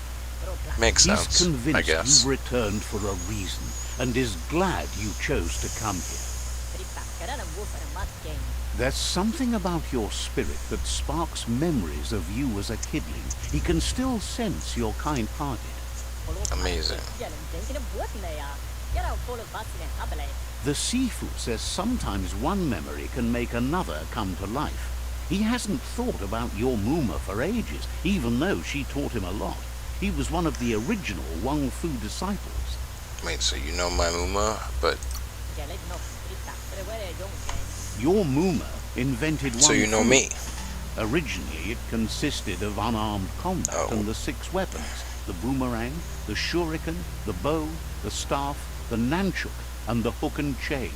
Makes He's sense, I convinced guess. you've returned for a reason, and is glad you chose to come here. There's something about your spirit that sparks memories of you as a kidling. He can still sense you're kind-hearted. Amazing. The Sifu says sometimes one memory can make another come to life. He hasn't thought about your Muma for ages, even though she taught him a lot. He was one of the original Wang Fu disciples. Wait, so you know my Muma, but... Your Muma invented Wang So you know Fu. me. Originally, it consisted of unarmed combat and the 6 weapons: the boomerang, the shuriken, the bow, the staff, the nunchuk, and the hook and chain.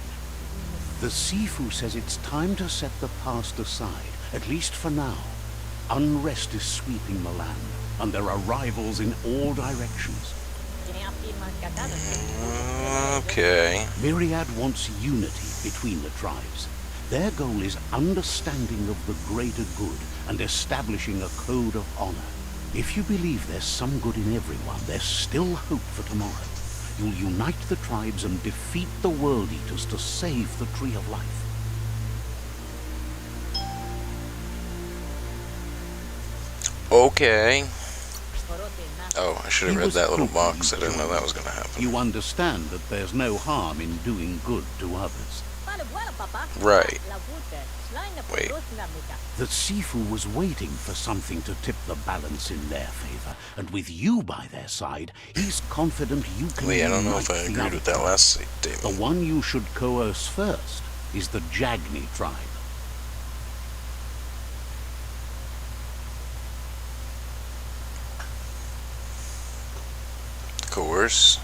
The Sifu says it's time to set the past aside, at least for now. Unrest is sweeping the land, and there are rivals in all directions. Okay. Myriad wants unity between the tribes. Their goal is understanding of the greater good and establishing a code of honor. If you believe there's some good in everyone, there's still hope for tomorrow. You'll unite the tribes and defeat the World Eaters to save the Tree of Life. Okay. Oh, I should have He read was that little hoping box. I you'd didn't know join that was us. going to happen. You understand that there's no harm in doing good to others. Right. Wait. The Sifu was waiting for something to tip the balance in their favor, and with you by their side, he's confident you can Wait, I don't know unite if I the agreed other with that tribes. last The statement. one you should coerce first is the Jagni tribe. Coerce?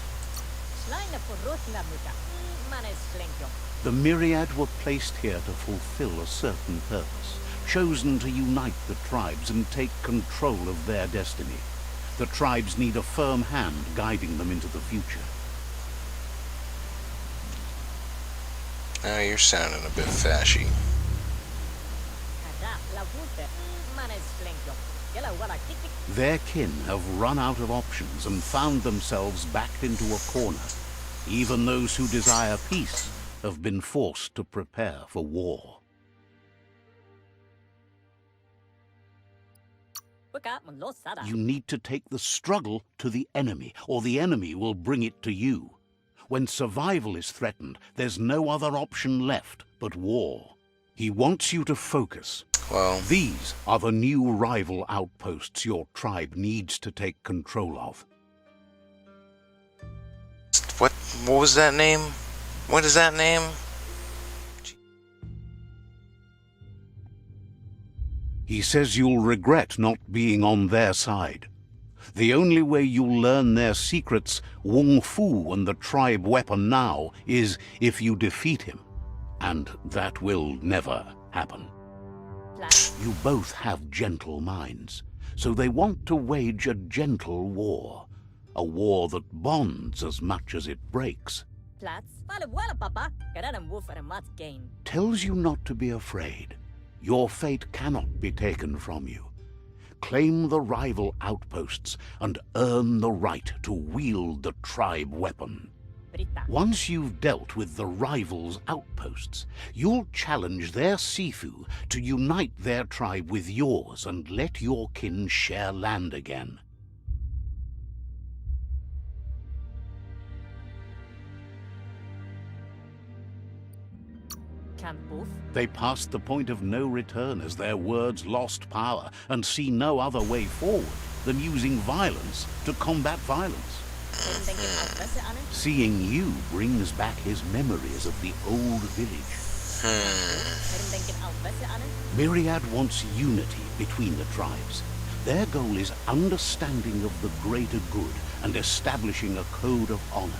The Myriad were placed here to fulfill a certain purpose. chosen to unite the tribes and take control of their destiny. The tribes need a firm hand guiding them into the future. Now you're sounding a bit fashy. Their kin have run out of options and found themselves backed into a corner. Even those who desire peace have been forced to prepare for war. You need to take the struggle to the enemy, or the enemy will bring it to you. When survival is threatened, there's no other option left but war. He wants you to focus. Well, These are the new rival outposts your tribe needs to take control of. what was that name? What is that name? He says you'll regret not being on their side. The only way you'll learn their secrets, Wung Fu and the tribe weapon now, is if you defeat him. And that will never happen. You both have gentle minds, so they want to wage a gentle war. A war that bonds as much as it breaks. Tells you not to be afraid. Your fate cannot be taken from you. Claim the rival outposts and earn the right to wield the tribe weapon. Once you've dealt with the rivals' outposts, you'll challenge their Sifu to unite their tribe with yours and let your kin share land again. They passed the point of no return as their words lost power and see no other way forward than using violence to combat violence. Seeing you brings back his memories of the old village. Myriad wants unity between the tribes. Their goal is understanding of the greater good and establishing a code of honor.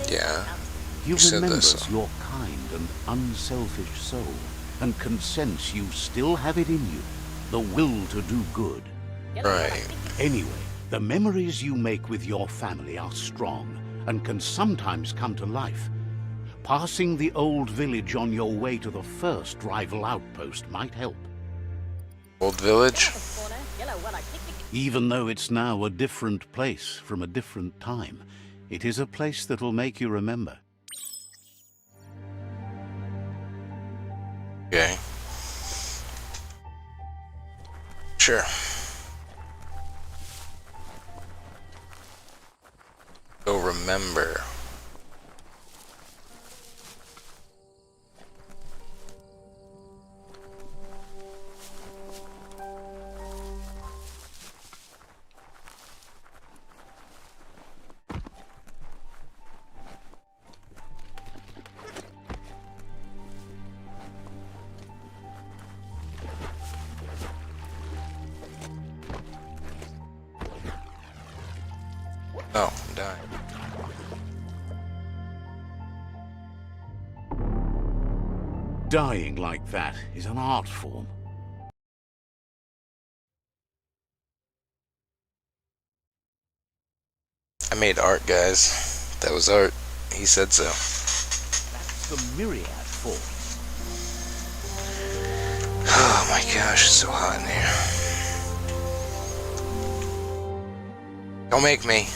Yeah. He said remembers this. your kind and unselfish soul, and can sense you still have it in you, the will to do good. Right. Anyway, the memories you make with your family are strong, and can sometimes come to life. Passing the old village on your way to the first rival outpost might help. Old village? Even though it's now a different place from a different time, it is a place that'll make you remember. Okay. Sure. Go remember. Oh, I'm dying. Dying like that is an art form. I made art, guys. That was art. He said so. That's the Myriad force. Oh my gosh, it's so hot in here. Don't make me.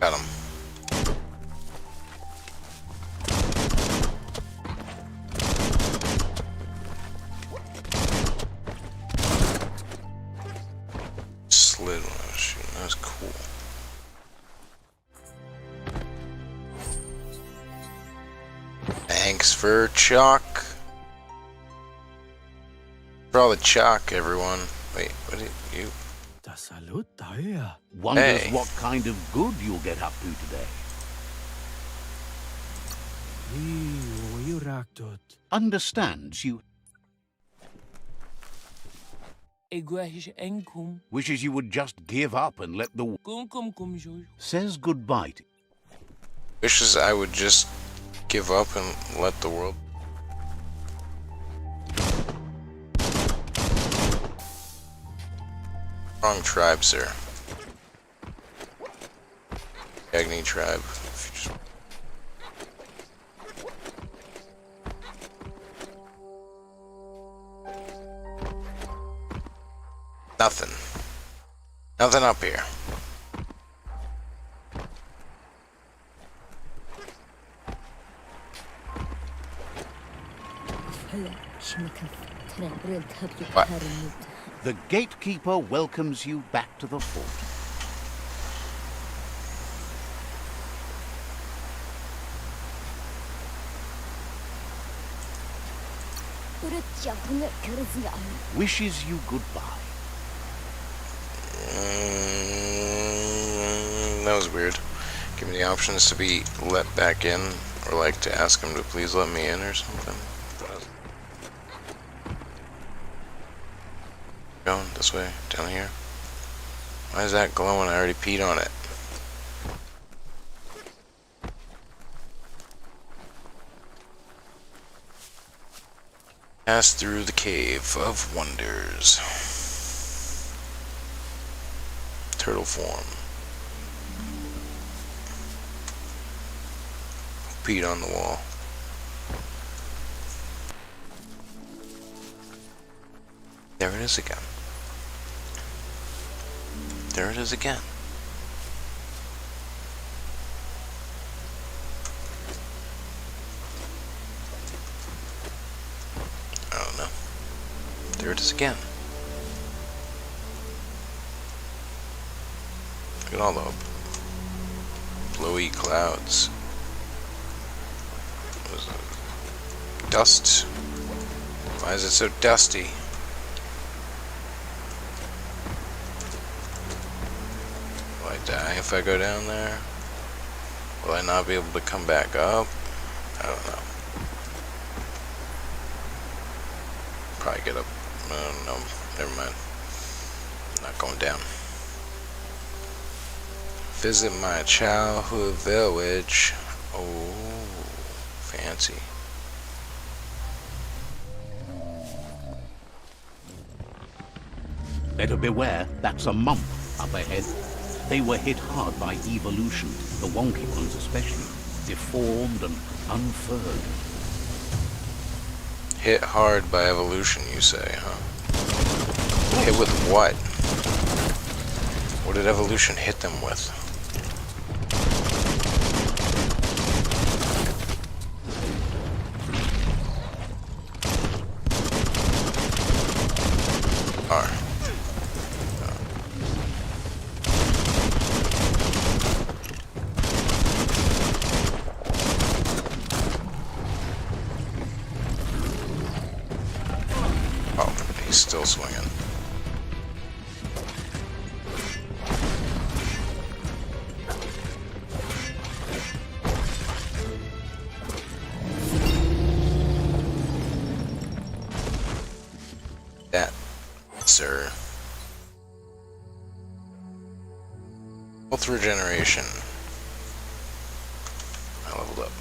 Got him. Slid when I was shooting. That was cool. Thanks for chalk. For all the chalk, everyone. Wait, what did you? Wonders Hey. what kind of good you'll get up to today. Understands you. Wishes you would just give up and let the... Says goodbye to... Wishes I would just give up and let the world. Wrong tribe, sir. Agni tribe. Nothing. Nothing up here. What? The gatekeeper welcomes you back to the fort. Wishes you goodbye. That was weird. Give me the options to be let back in, or like to ask him to please let me in or something. Going this way, down here. Why is that glowing? I already peed on it. Pass through the Cave of Wonders. Turtle form. Peed on the wall. There it is again. There it is again. I don't know. There it is again. Look at all the blowy clouds. What is it? Dust. Why is it so dusty? Will I die if I go down there? Will I not be able to come back up? I don't know. Probably get up. No, never mind. I'm not going down. Visit my childhood village. Oh, fancy. Better beware, that's a mump up ahead. They were hit hard by evolution, the wonky ones especially, deformed and unfurred. Hit hard by evolution, you say, huh? Hit with what? What did evolution hit them with? He's still swinging. That, sir. Health regeneration. I leveled up.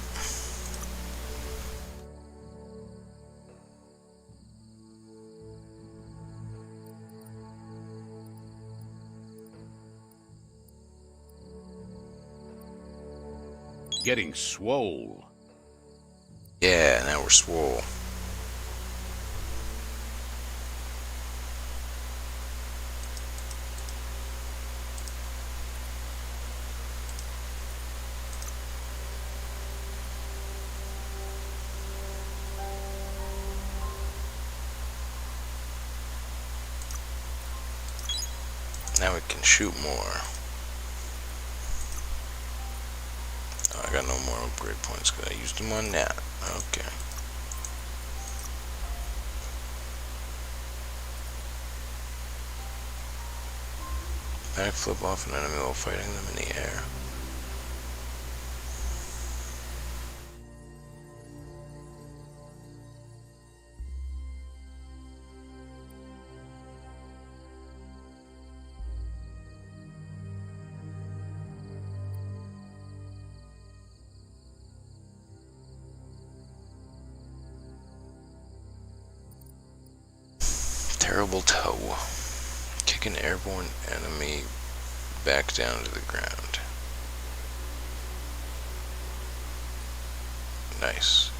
Getting swole. Yeah, now we're swole. Now we can shoot more. Oh, I got no more upgrade points because I used them on that. Okay. Backflip off an enemy while fighting them in the air. Terrible toe. Kick Kick an airborne enemy back down to the ground. Nice.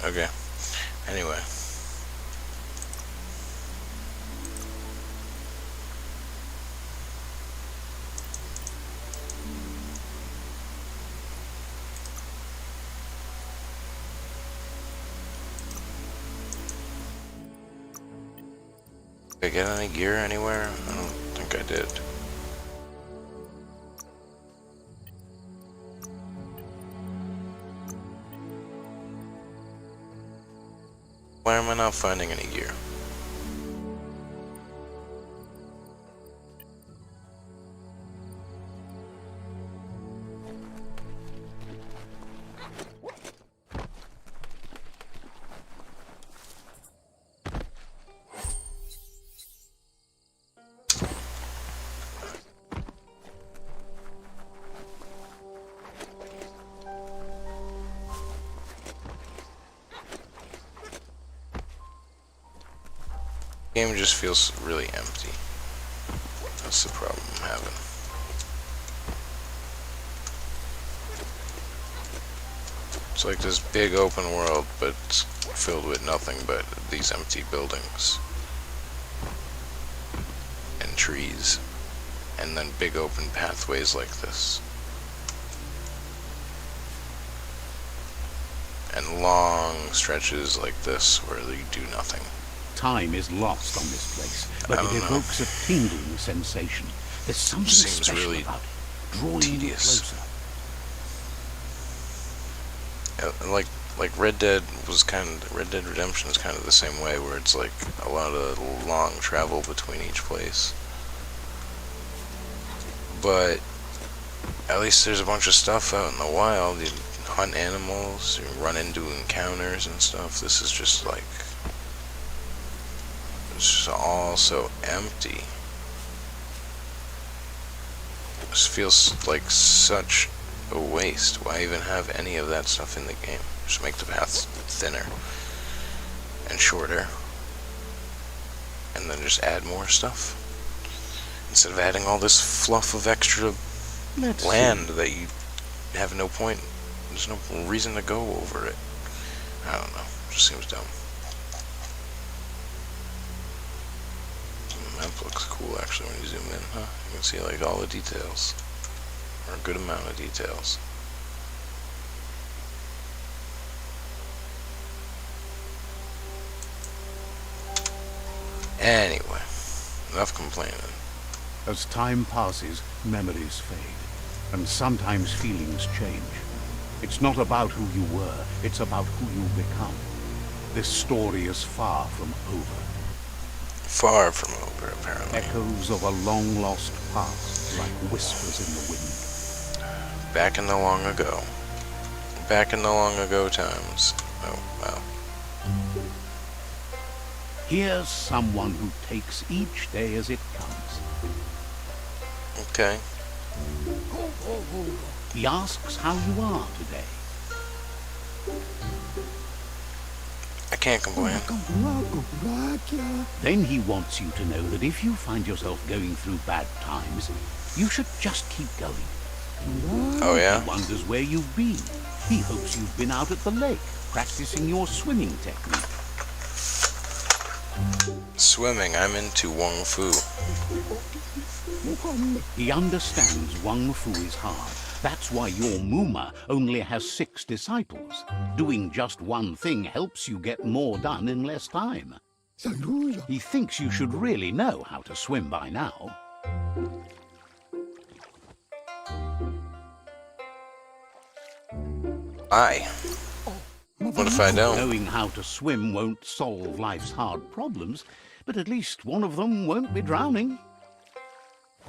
Okay. Anyway. Did I get any gear anywhere? I don't think I did. Why am I not finding any gear? The game just feels really empty. That's the problem I'm having. It's like this big open world, but it's filled with nothing but these empty buildings and trees, and then big open pathways like this, and long stretches like this where you do nothing. Time is lost on this place, but it evokes a tingling sensation. There's something Seems special really about it, drawing tedious. you closer. Like Red Dead Redemption is kind of the same way, where it's like a lot of long travel between each place. But at least there's a bunch of stuff out in the wild. You hunt animals, you run into encounters and stuff. This is just like, it's just all so empty. This feels like such a waste. Why even have any of that stuff in the game? Just make the paths thinner and shorter, and then just add more stuff instead of adding all this fluff of extra land that you have no point. There's no reason to go over it. I don't know. It just seems dumb. The map looks cool actually when you zoom in, huh? You can see like all the details, or a good amount of details. Anyway, enough complaining. As time passes, memories fade, and sometimes feelings change. It's not about who you were, it's about who you become. This story is far from over. Far from over, apparently. Echoes of a long-lost past, like whispers in the wind. Back in the long ago. Back in the long ago times. Oh, wow. Here's someone who takes each day as it comes. Okay. He asks how you are today. I can't complain. Then he wants you to know that if you find yourself going through bad times, you should just keep going. Oh, yeah? He wonders where you've been. He hopes you've been out at the lake, practicing your swimming technique. Swimming, I'm into Wung Fu. He understands Wung Fu is hard. That's why your Muma only has 6 disciples. Doing just one thing helps you get more done in less time. He thinks you should really know how to swim by now. Aye. What if I don't? Knowing how to swim won't solve life's hard problems, but at least one of them won't be drowning.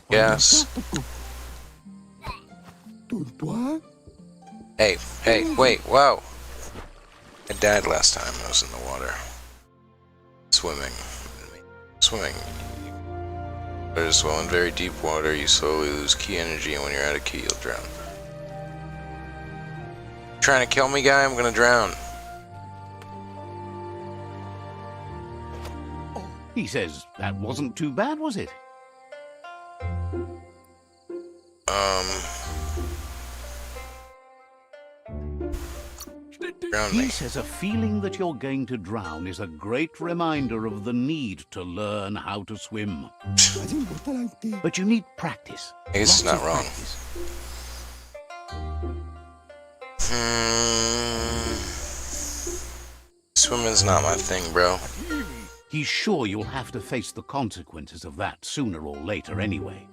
Yes. Hey, wait, whoa. I died last time I was in the water. Swimming. There's well, in very deep water, you slowly lose key energy, and when you're out of key, you'll drown. trying to kill me, guy? I'm gonna drown. He says that wasn't too bad, was it? Drown He me. says a feeling that you're going to drown is a great reminder of the need to learn how to swim. But you need practice. I guess it's Lots not of wrong. practice. Swimming's not my thing, bro. He's sure you'll have to face the consequences of that sooner or later anyway.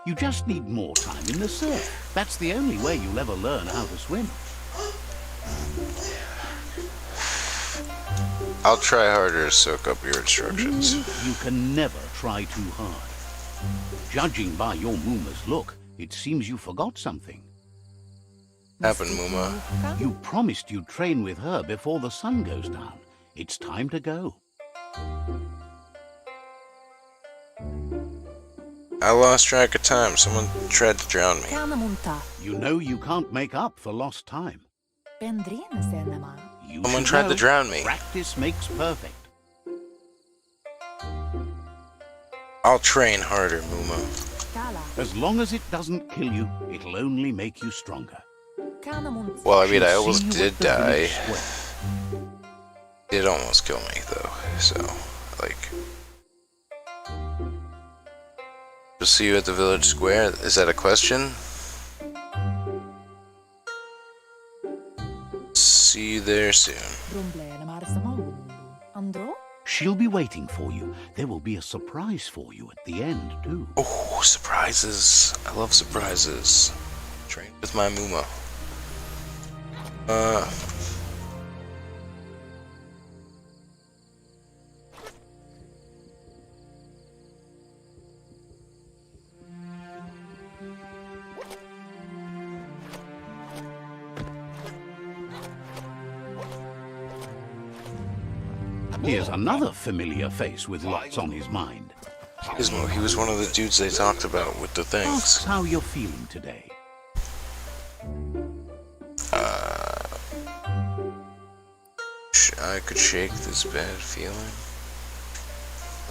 You just need more time in the surf. That's the only way you'll ever learn how to swim. I'll try harder to soak up your instructions. You can never try too hard. Judging by your Muma's look, it seems you forgot something. Happened, Muma. You promised you'd train with her before the sun goes down. It's time to go. I lost track of time. Someone tried to drown me. You know you can't make up for lost time. You Someone should tried know, to drown me. Practice makes perfect. I'll train harder, Muma. As long as it doesn't kill you, it'll only make you stronger. Well, I mean, I She'll almost see you did at the die. village square. It almost killed me, though. So, like... We'll see you at the village square. Is that a question? See you there soon. She'll be waiting for you. There will be a surprise for you at the end, too. Oh, surprises. I love surprises. Train with my Muma. Here's another familiar face with lots on his mind. Gizmo, he was one of the dudes they talked about with the Asks things. how you're feeling today. I could shake this bad feeling.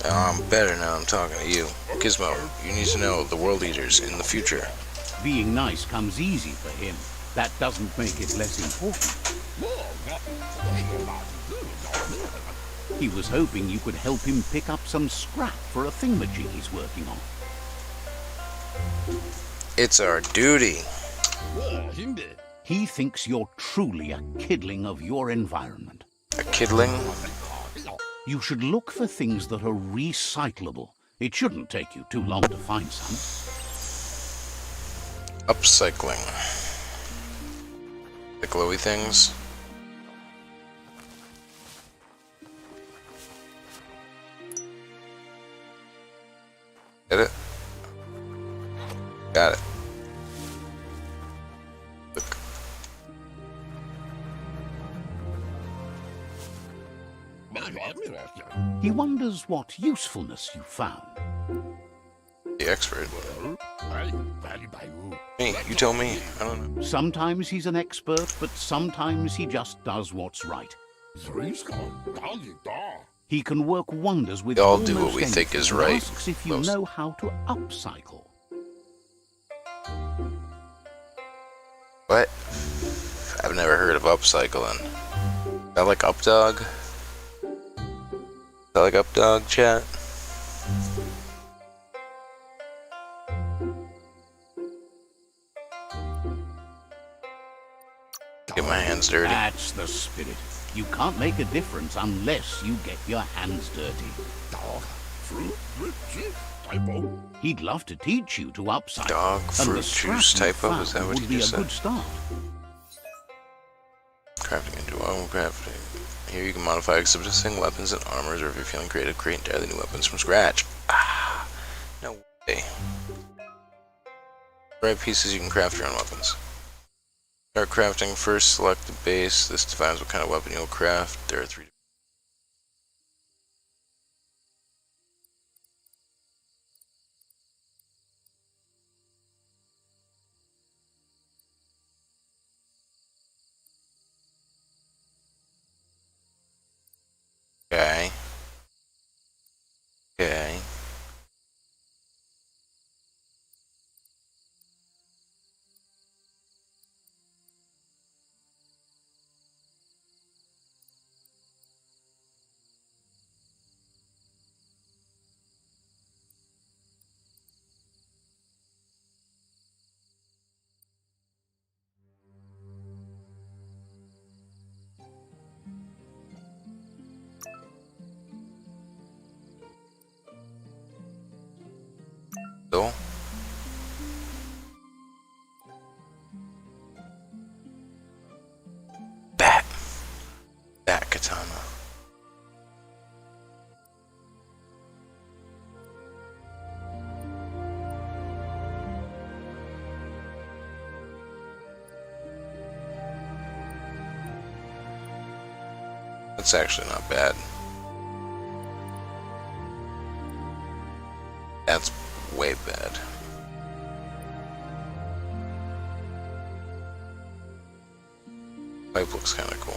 I'm better now I'm talking to you. Gizmo, you need to know the world eaters in the future. Being nice comes easy for him. That doesn't make it less important. He was hoping you could help him pick up some scrap for a thingamajig he's working on. It's our duty. He thinks you're truly a kidling of your environment. A kidling? You should look for things that are recyclable. It shouldn't take you too long to find some. Upcycling. The glowy things? Get it? Got it. Look. He wonders what usefulness you found. The expert. Me, you tell me. I don't know. Sometimes he's an expert, but sometimes he just does what's right. He can work wonders with We all do what almost we think is anything, and right, asks if you most. know how to upcycle. What? I've never heard of upcycling. Is that like Updog? Is that like Updog, chat? Get my hands dirty. That's the spirit. You can't make a difference unless you get your hands dirty. He'd love to teach you to upcycle. Dog, and fruit, the scrap juice you typo? found Is that what would you be just a said? good start. Crafting into own crafting. Here you can modify existing weapons and armors, or if you're feeling creative, create entirely new weapons from scratch. Ah, no way. Right pieces, you can craft your own weapons. Start crafting first, select the base. This defines what kind of weapon you'll craft. There are 3. katana. That's actually not bad. That's way bad. Pipe looks kind of cool.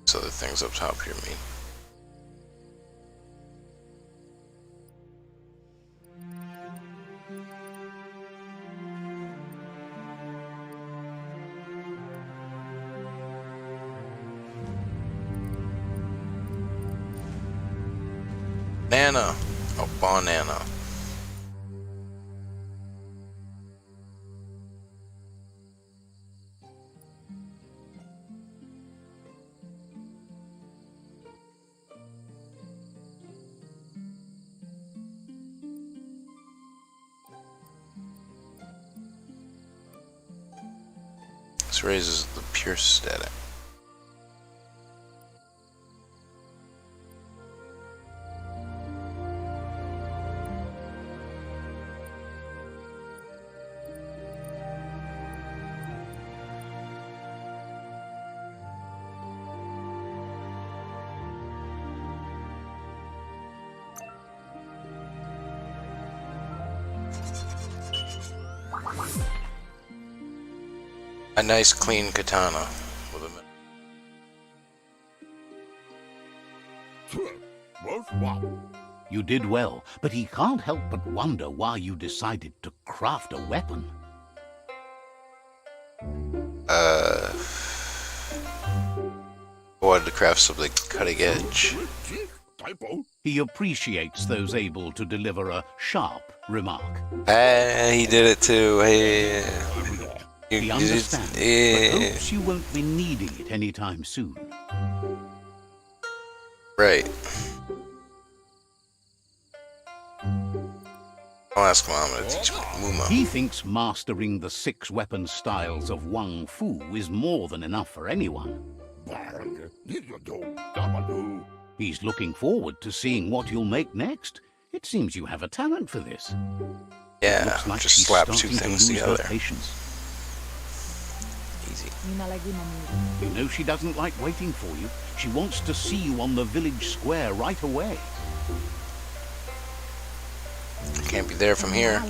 So the things up top here mean. Banana. Oh, banana. This raises the pure static. A nice clean katana with a You did well, but he can't help but wonder why you decided to craft a weapon. wanted to craft something cutting edge. He appreciates those able to deliver a sharp remark. He did it too. He understands, but hopes you won't be needing it anytime soon. Right. I'll ask Mom to teach Muma. He thinks mastering the 6 weapon styles of Wang Fu is more than enough for anyone. He's looking forward to seeing what you'll make next. It seems you have a talent for this. Yeah, Looks like just she's slap starting two things to lose her together. patience. Easy. You know she doesn't like waiting for you. She wants to see you on the village square right away. Can't be there from here.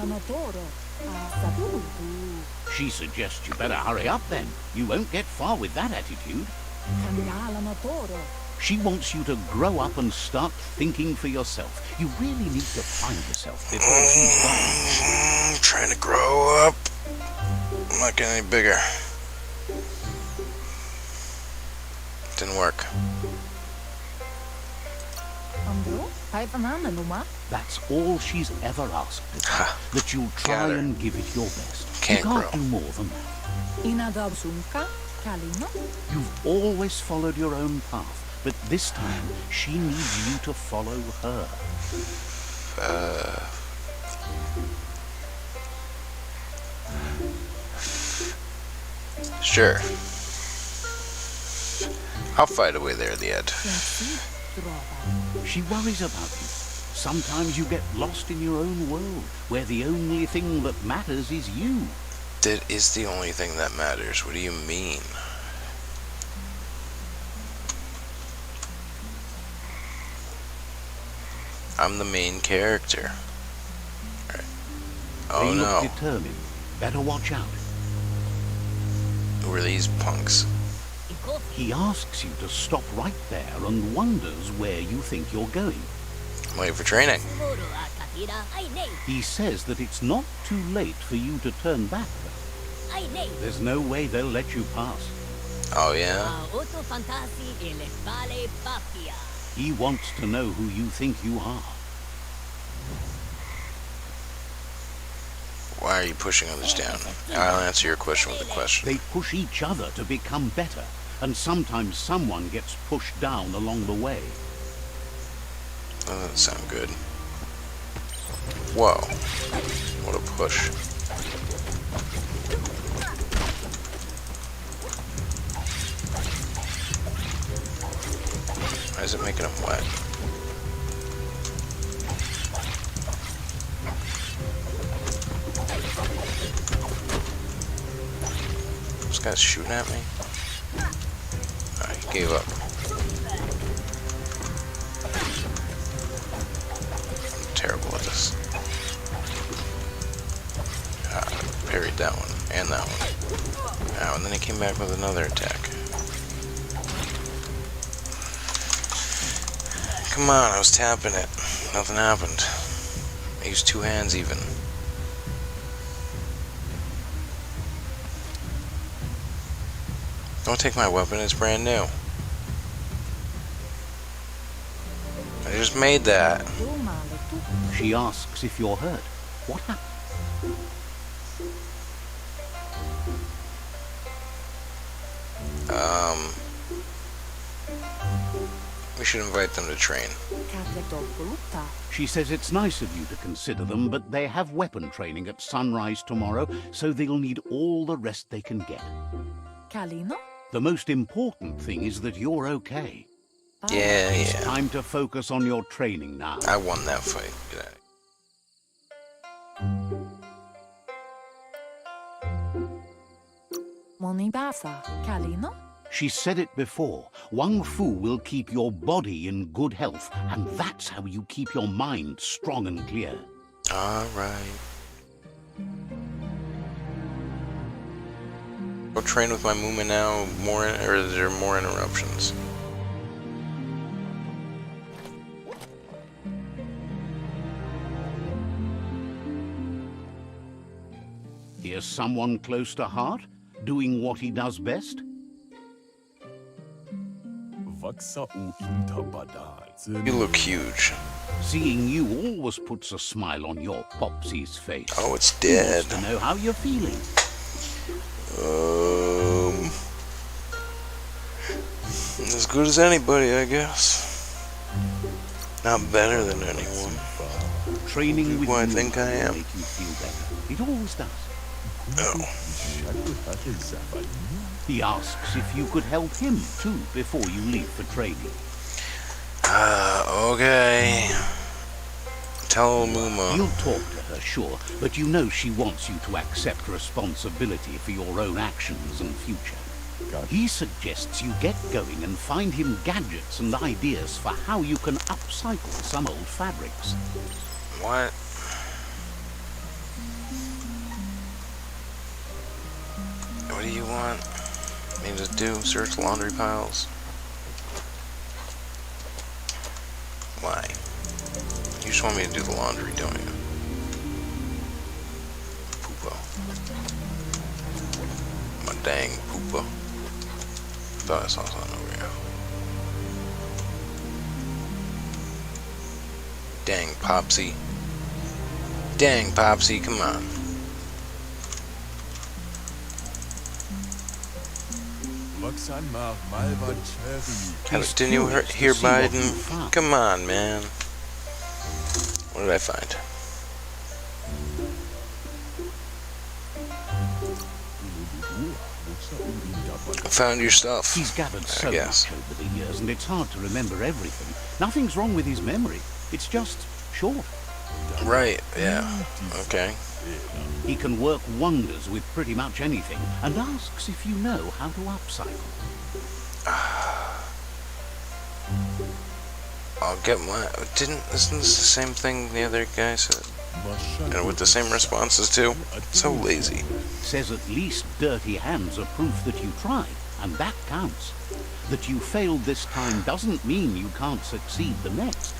She suggests you better hurry up then. You won't get far with that attitude. She wants you to grow up and start thinking for yourself. You really need to find yourself before she's gone. I'm trying to grow up. I'm not getting any bigger. Didn't work. That's all she's ever asked of you, that you'll try Got her. and give it your best. Can't you can't grow. do more than that. You've always followed your own path, but this time she needs you to follow her. Sure. I'll fight away there at the end. She worries about you. Sometimes you get lost in your own world, where the only thing that matters is you. That is the only thing that matters. What do you mean? I'm the main character. Right. Oh They no. look determined. Better watch out. Who are these punks? He asks you to stop right there and wonders where you think you're going. I'm waiting for training. He says that it's not too late for you to turn back, though. There's no way they'll let you pass. Oh yeah? He wants to know who you think you are. Why are you pushing others down? I'll answer your question with a question. They push each other to become better, and sometimes someone gets pushed down along the way. That doesn't sound good. Whoa. What a push. Why is it making them wet? This guy's shooting at me? Alright, he gave up. I'm terrible at this. Parried that one, and that one. Ow, and then he came back with another attack. Come on, I was tapping it. Nothing happened. I used 2 hands even. Don't take my weapon, it's brand new. I just made that. She asks if you're hurt. What happened? We should invite them to train. She says it's nice of you to consider them, but they have weapon training at sunrise tomorrow, so they'll need all the rest they can get. The most important thing is that you're okay. Yeah, It's yeah. time to focus on your training now. I won that fight. Get out of She said it before. Wang Fu will keep your body in good health, and that's how you keep your mind strong and clear. Alright. Go train with my Muma now, or is there more interruptions? Here's someone close to heart, doing what he does best. You look huge. Seeing you always puts a smile on your Popsy's face. Oh, it's He dead. wants to know how you're feeling. As good as anybody, I guess. Not better than anyone. Training with Who I you think I will am. make you feel better. It always does. Oh. He asks if you could help him too before you leave for training. Okay. Tell Muma. You'll talk to her, sure, but you know she wants you to accept responsibility for your own actions and future. He suggests you get going and find him gadgets and ideas for how you can upcycle some old fabrics. What? What do you want me to do? Search laundry piles? Why? You just want me to do the laundry, don't you? Poopa. My dang poopa. Thought I saw something over here. Dang Popsy. Dang Popsy, come on. Didn't you hear Biden? Come on, man. What did I find? I found your stuff. He's gathered so I guess. much over the years, and it's hard to remember everything. Nothing's wrong with his memory. It's just short. Right, yeah. Okay. He can work wonders with pretty much anything, and asks if you know how to upcycle. I'll get my... Isn't this the same thing the other guy said? And with the same responses too? So lazy. Says at least dirty hands are proof that you tried, and that counts. That you failed this time doesn't mean you can't succeed the next.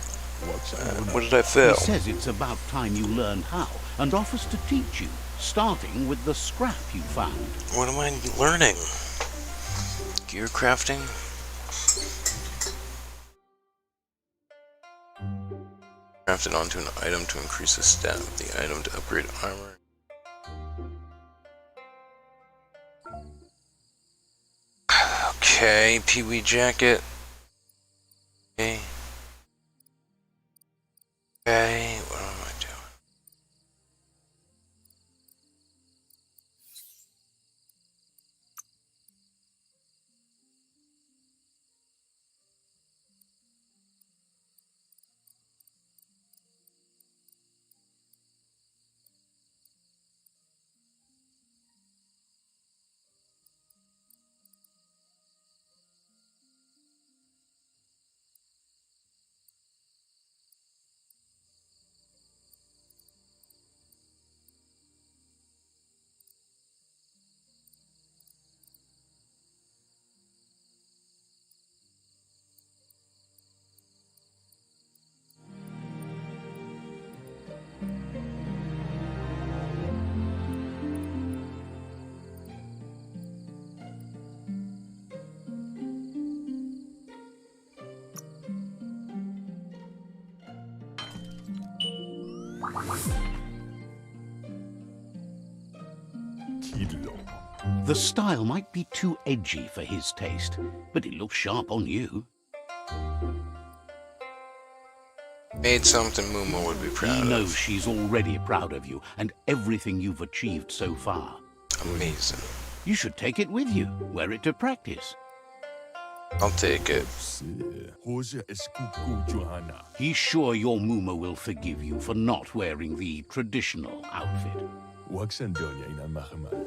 What did I fail? He says it's about time you learned how, and offers to teach you, starting with the scrap you found. What am I learning? Gear crafting? Crafted onto an item to increase the stat of the item to upgrade armor. Okay, Pee-wee jacket. Okay. Okay, what am I doing? The style might be too edgy for his taste, but it looks sharp on you. Made something Mumo would be proud He of. knows she's already proud of you and everything you've achieved so far. Amazing. You should take it with you, wear it to practice. I'll take it. He's sure your Muma will forgive you for not wearing the traditional outfit.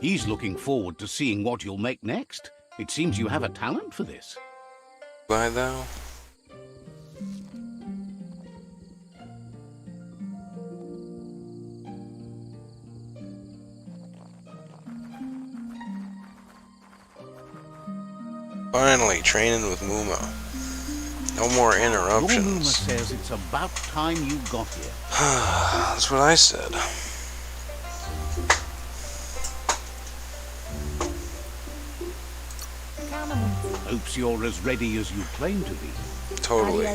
He's looking forward to seeing what you'll make next. It seems you have a talent for this. Why though? Finally, training with Muma. No more Your Muma interruptions. says it's about time you got here. That's what I said. Hopes you're as ready as you claim to be. Totally.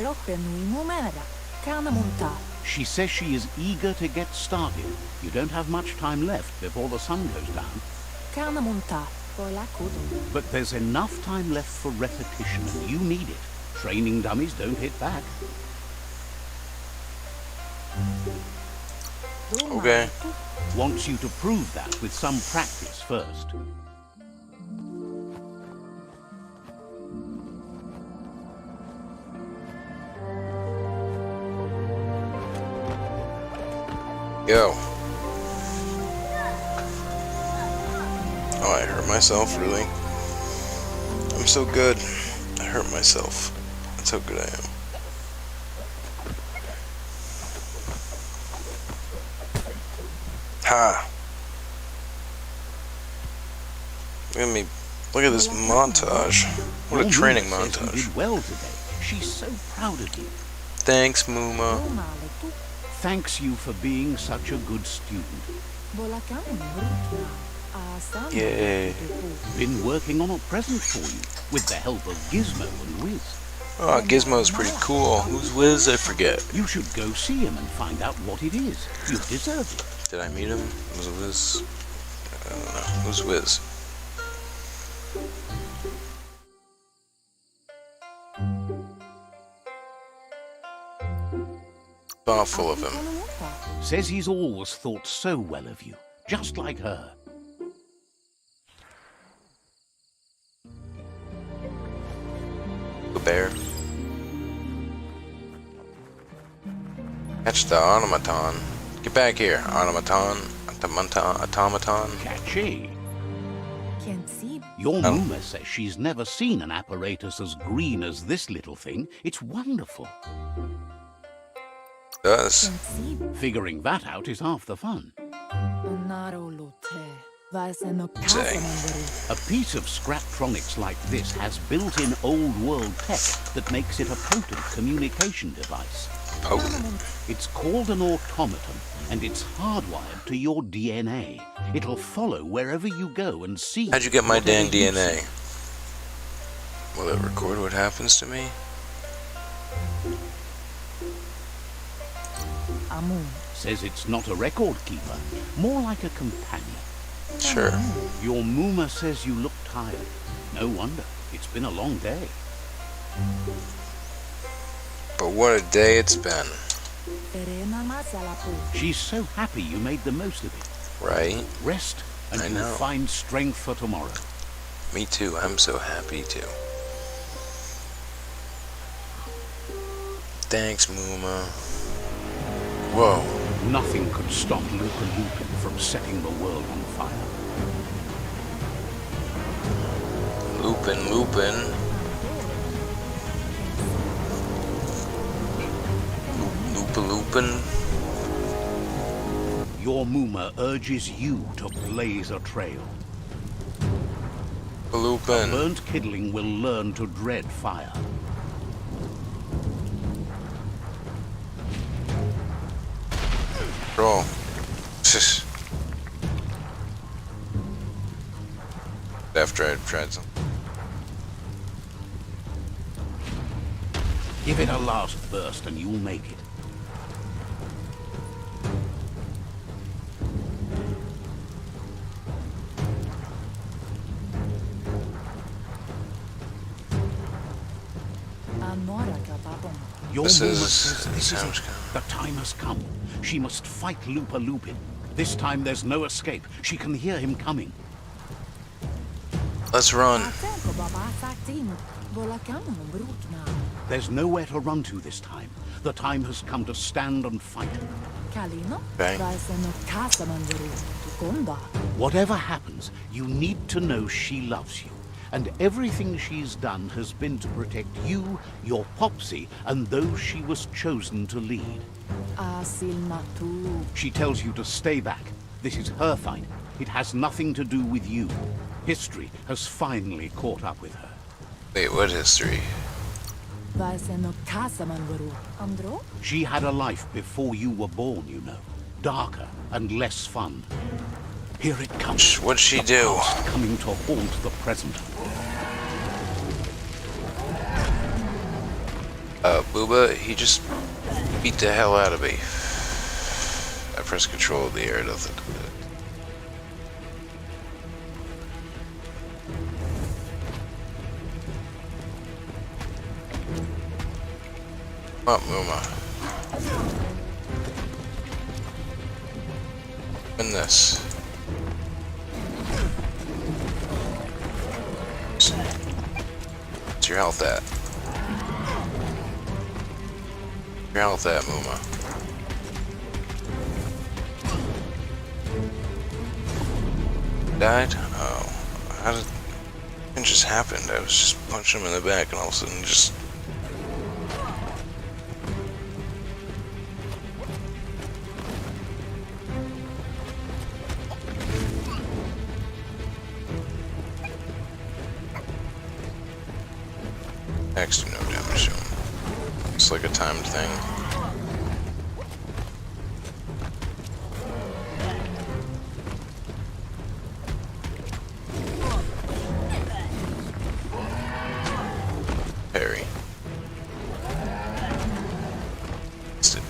She says she is eager to get started. You don't have much time left before the sun goes down. But there's enough time left for repetition, and you need it. Training dummies don't hit back. Okay. Wants you to prove that with some practice first. Yo. Oh, I hurt myself, really? I'm so good. I hurt myself. That's how good I am. Ha! Look at me. Look at this montage. What a Your training Muma says you montage. did well today. She's so proud of you. Thanks, Muma. Thanks you for being such a good student. Yay. Been working on a present for you, with the help of Gizmo and Wiz. Oh, Gizmo's pretty cool. Who's Wiz? I forget. You should go see him and find out what it is. You deserve it. Did I meet him? Was it Wiz? I don't know. Who's Wiz? Thoughtful of him. Says he's always thought so well of you, just like her. The bear. Catch the automaton. Get back here, automaton. Automaton. Catchy. Can't see. Your Muma says she's never seen an apparatus as green as this little thing. It's wonderful. Does. See. Figuring that out is half the fun. A piece of Scraptronics like this has built-in old-world tech that makes it a potent communication device. Potent. It's called an automaton, and it's hardwired to your DNA. It'll follow wherever you go and see. How'd you get my dang whatever you DNA? see. Will it record what happens to me? Says it's not a record keeper, more like a companion. Sure. Your Muma says you look tired. No wonder. It's been a long day. But what a day it's been, She's so happy you made the most of it. right? Rest, and I you'll know. find strength for tomorrow. Me too, I'm so happy too. Thanks, Muma. Whoa. Nothing could stop LUPA-LUPIN from setting the world on fire. Lupin, Lupin. LUPA-LUPIN. Your Muma urges you to blaze a trail. Lupin. Burnt kidling will learn to dread fire. Roll. After I've tried some. Give it a last burst and you'll make it. Your This Muma is- says this is sounds it. good. The time has come. She must fight LUPA-LUPIN. This time there's no escape. She can hear him coming. Let's run. There's nowhere to run to this time. The time has come to stand and fight. Bang. Whatever happens, you need to know she loves you. And everything she's done has been to protect you, your Popsy, and those she was chosen to lead. She tells you to stay back. This is her fight. It has nothing to do with you. History has finally caught up with her. Wait, what history? She had a life before you were born, you know. Darker and less fun. Here it comes. What'd she The do? past coming to haunt the present. Booba, he just beat the hell out of me. I press control of the air, doesn't it? Come up, Muma. Win this. What's your health at? Your health at, Muma. Died? Oh. How did... It just happened. I was just punching him in the back and all of a sudden just... Next to no damage to him. It's like a timed thing. Parry. Missed it.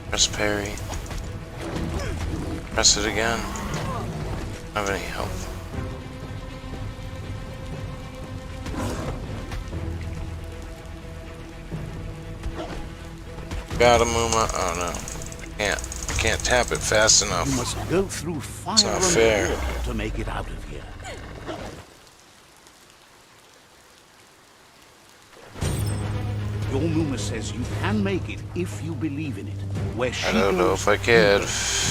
Press parry. Press it again. I don't have any health. Got him, Muma. Oh no. I can't tap it fast You enough. must go through fire not and fair. water to make it out of here. Your Muma says you can make it if you believe in it. Where she I don't know goes, if I you can. go.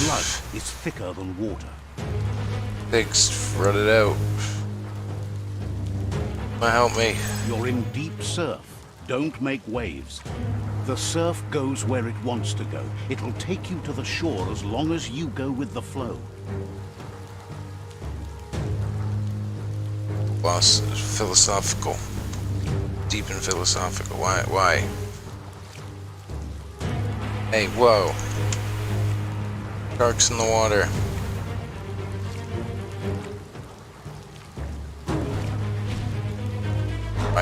Blood is thicker than water. Thanks, run it out. Help me. You're in deep surf. Don't make waves. The surf goes where it wants to go. It'll take you to the shore as long as you go with the flow. Boss, philosophical. Deep and philosophical. Why? Hey, whoa. Sharks in the water.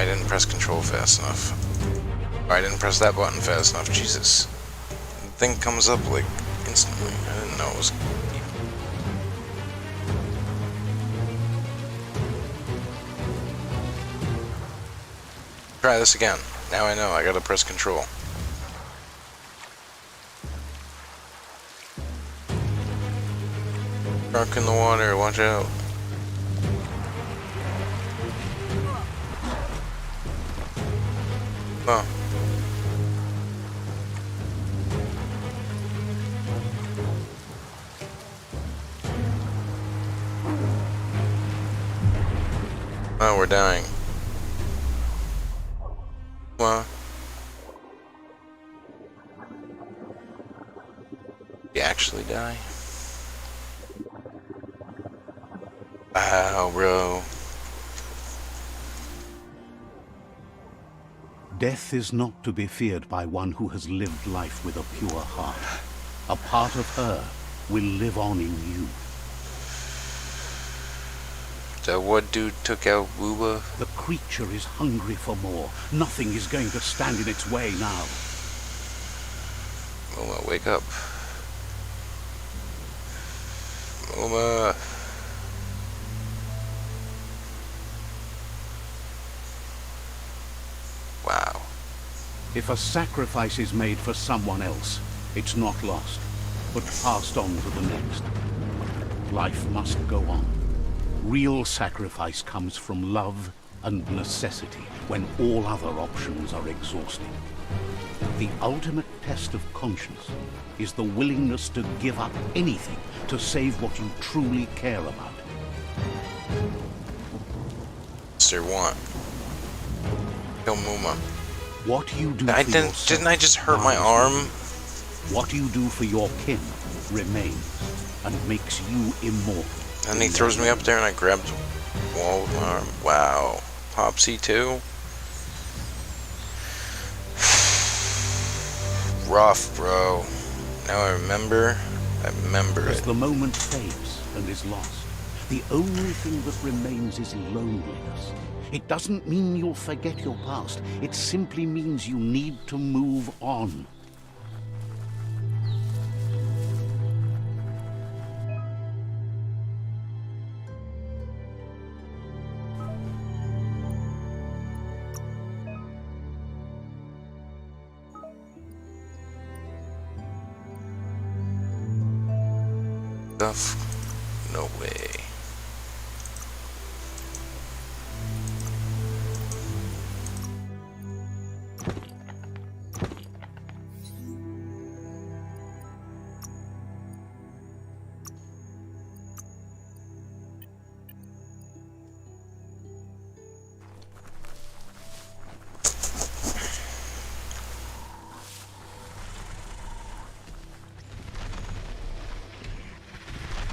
I didn't press control fast enough. I didn't press that button fast enough. Jesus. The thing comes up like instantly. I didn't know it was. Try this again. Now I know. I gotta press control. Shark in the water. Watch out. Oh. Oh, we're dying. Well. You actually die? Wow, bro. Death is not to be feared by one who has lived life with a pure heart. A part of her will live on in you. That what dude took out Booba? The creature is hungry for more. Nothing is going to stand in its way now. Moma, wake up. Moma. Wow. If a sacrifice is made for someone else, it's not lost, but passed on to the next. Life must go on. Real sacrifice comes from love and necessity when all other options are exhausted. The ultimate test of conscience is the willingness to give up anything to save what you truly care about. Sir, want? Kill Muma. What you do I for didn't. yourself Didn't I just hurt my lies arm? with you. What you do for your kin remains and makes you immortal. And he throws me up there, and I grabbed the wall with my arm. Wow. Popsy too. Rough, bro. Now I remember. I remember As it. the moment fades and is lost, the only thing that remains is loneliness. It doesn't mean you'll forget your past. It simply means you need to move on. Stuff? No way.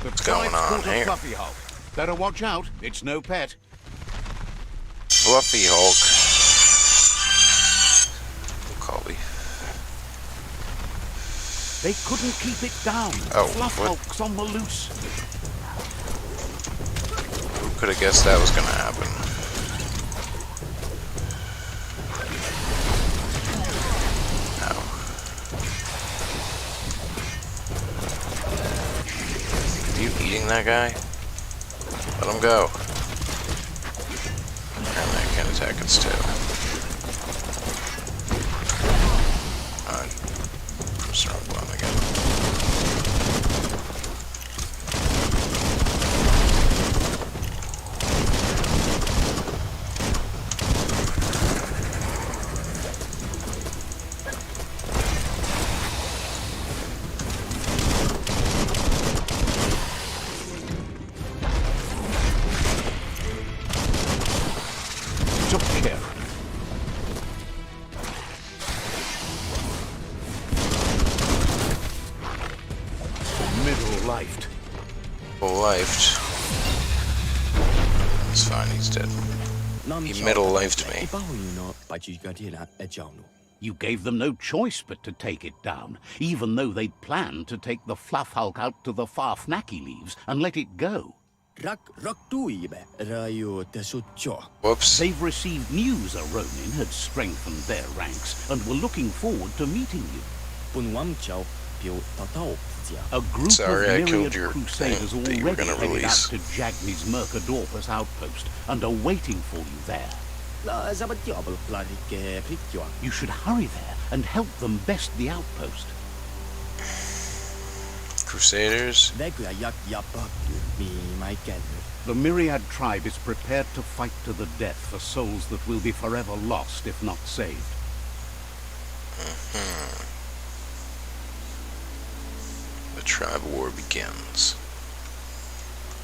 What's going on here? Fluffy Hulk. Better watch out. It's no pet. Fluffy Hulk. Colby. They couldn't keep it down. Oh, Fluff what? Hulk's on the loose. Who could have guessed that was gonna happen? Are you eating that guy? Let him go. And that can attack its tail. Press the wrong button again. Took care. Middle-lifed. Full-lifed. It's fine, he's dead. He middle-lifed me. You gave them no choice but to take it down, even though they'd planned to take the Fluff Hulk out to the Farfnacky Leaves and let it go. Whoops. They've received news a Ronin had strengthened their ranks and were looking forward to meeting you. A group Sorry, I of killed myriad your crusaders thing that you were already gonna headed release. out to Jagni's Mercadorpus outpost and are waiting for you there. You should hurry there and help them best the outpost. Crusaders. The Myriad tribe is prepared to fight to the death for souls that will be forever lost if not saved. The tribe war begins.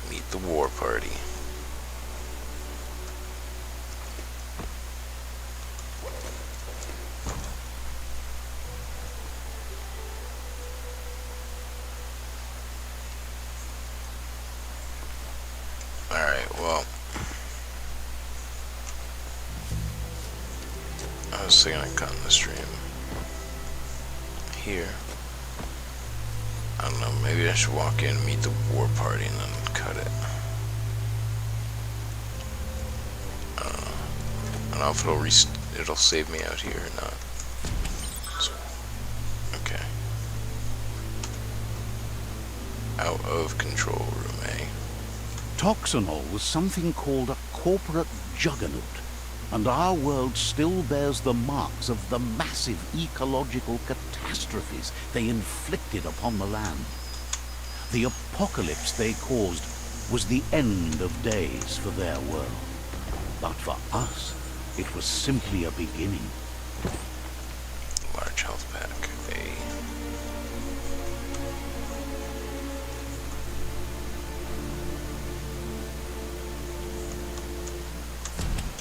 Meet the war party. Alright, well, I was thinking I'd cut in the stream here. I don't know, maybe I should walk in, meet the war party, and then cut it. I don't know if it'll save me out here or not. So, okay. Out of control room, eh? Toxanol was something called a corporate juggernaut, and our world still bears the marks of the massive ecological catastrophes they inflicted upon the land. The apocalypse they caused was the end of days for their world. But for us, it was simply a beginning. Large health pack, eh?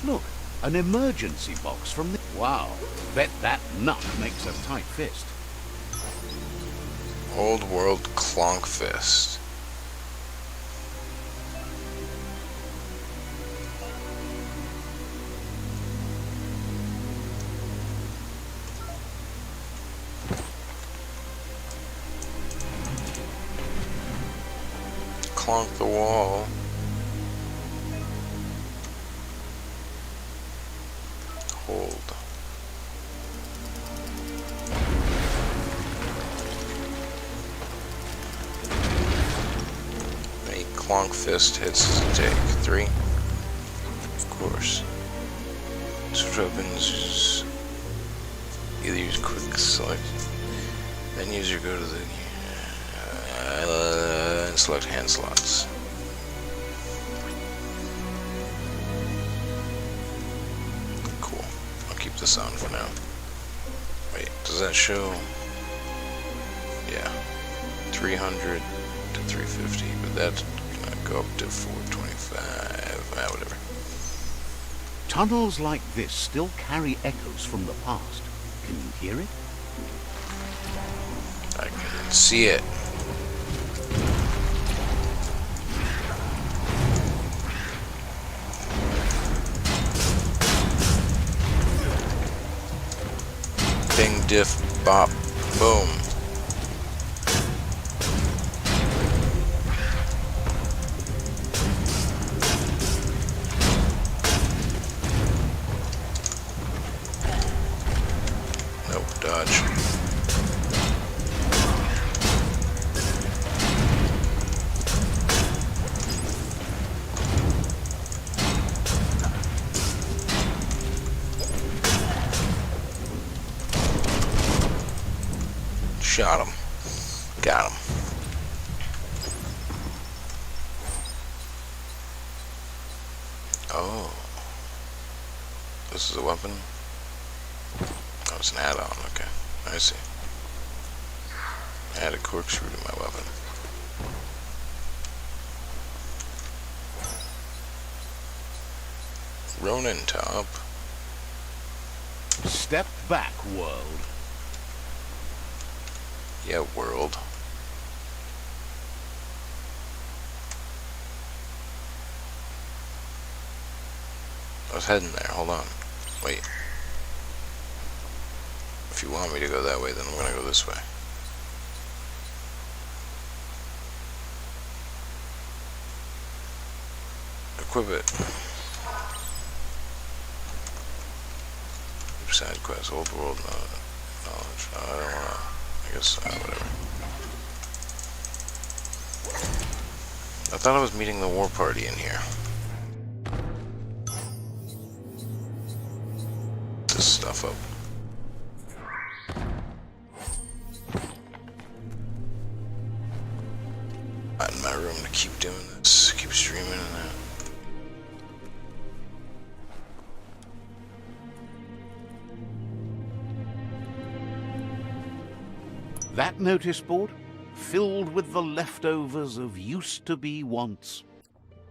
Look, an emergency box from the... Wow, bet that nut makes a tight fist. Old world clonk fist. Clonk the wall. Hold. Many clonk fist hits does it take? 3? Of course. Switch weapons. Either use quick select, then use your go to the and select hand slots. Cool. I'll keep this on for now. Wait, does that show? Yeah. 300 to 350, but that's gonna go up to 425. Whatever. Tunnels like this still carry echoes from the past. Can you hear it? I can see it. Bing, diff, bop, boom. Nope, dodge. Shot him. Got him. Oh. This is a weapon? Oh, it's an add-on. Okay. I see. Add a corkscrew to my weapon. Ronin top. Step back, world. Yeah, world. I was heading there. Hold on. Wait. If you want me to go that way, then I'm gonna go this way. Equip it. Side quest, old world knowledge. I don't wanna. I guess whatever. I thought I was meeting the war party in here. This stuff up. Not in my room to keep doing this. Keep streaming and that. That notice board? Filled with the leftovers of used-to-be wants.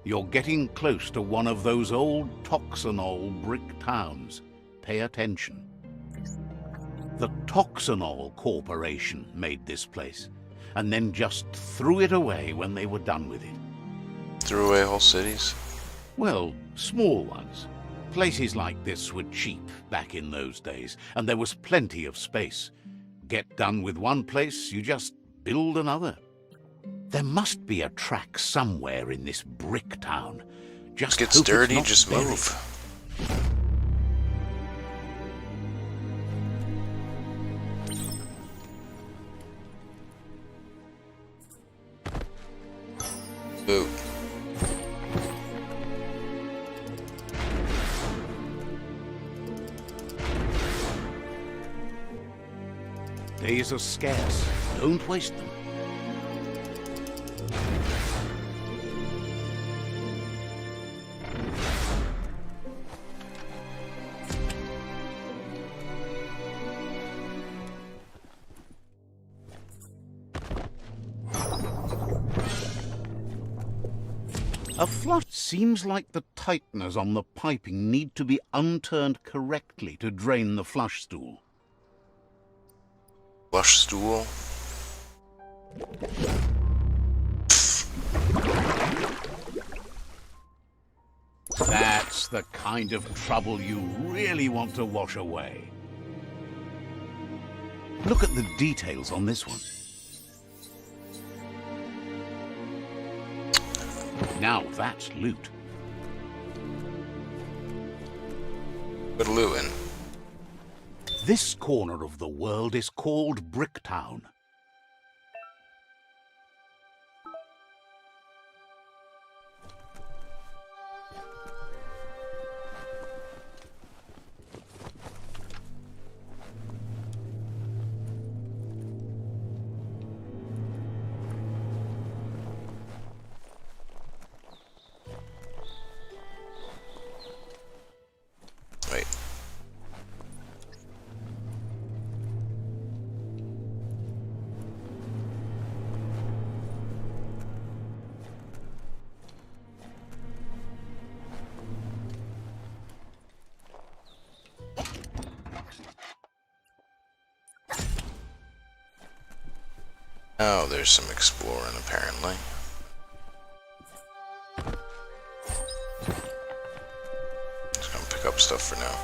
You're getting close to one of those old Toxanol brick towns. Pay attention. The Toxanol Corporation made this place, and then just threw it away when they were done with it. Threw away whole cities? Well, small ones. Places like this were cheap back in those days, and there was plenty of space. Get done with one place, you just build another. There must be a track somewhere in this brick town. Just gets hope it's dirty, not just buried. move. Boot. Days are scarce. Don't waste them. A flush seems like the tighteners on the piping need to be unturned correctly to drain the flush stool. Flush stool. That's the kind of trouble you really want to wash away. Look at the details on this one. Now that's loot. Good looting. This corner of the world is called Bricktown. Wait. Oh, there's some exploring apparently. Just gonna pick up stuff for now.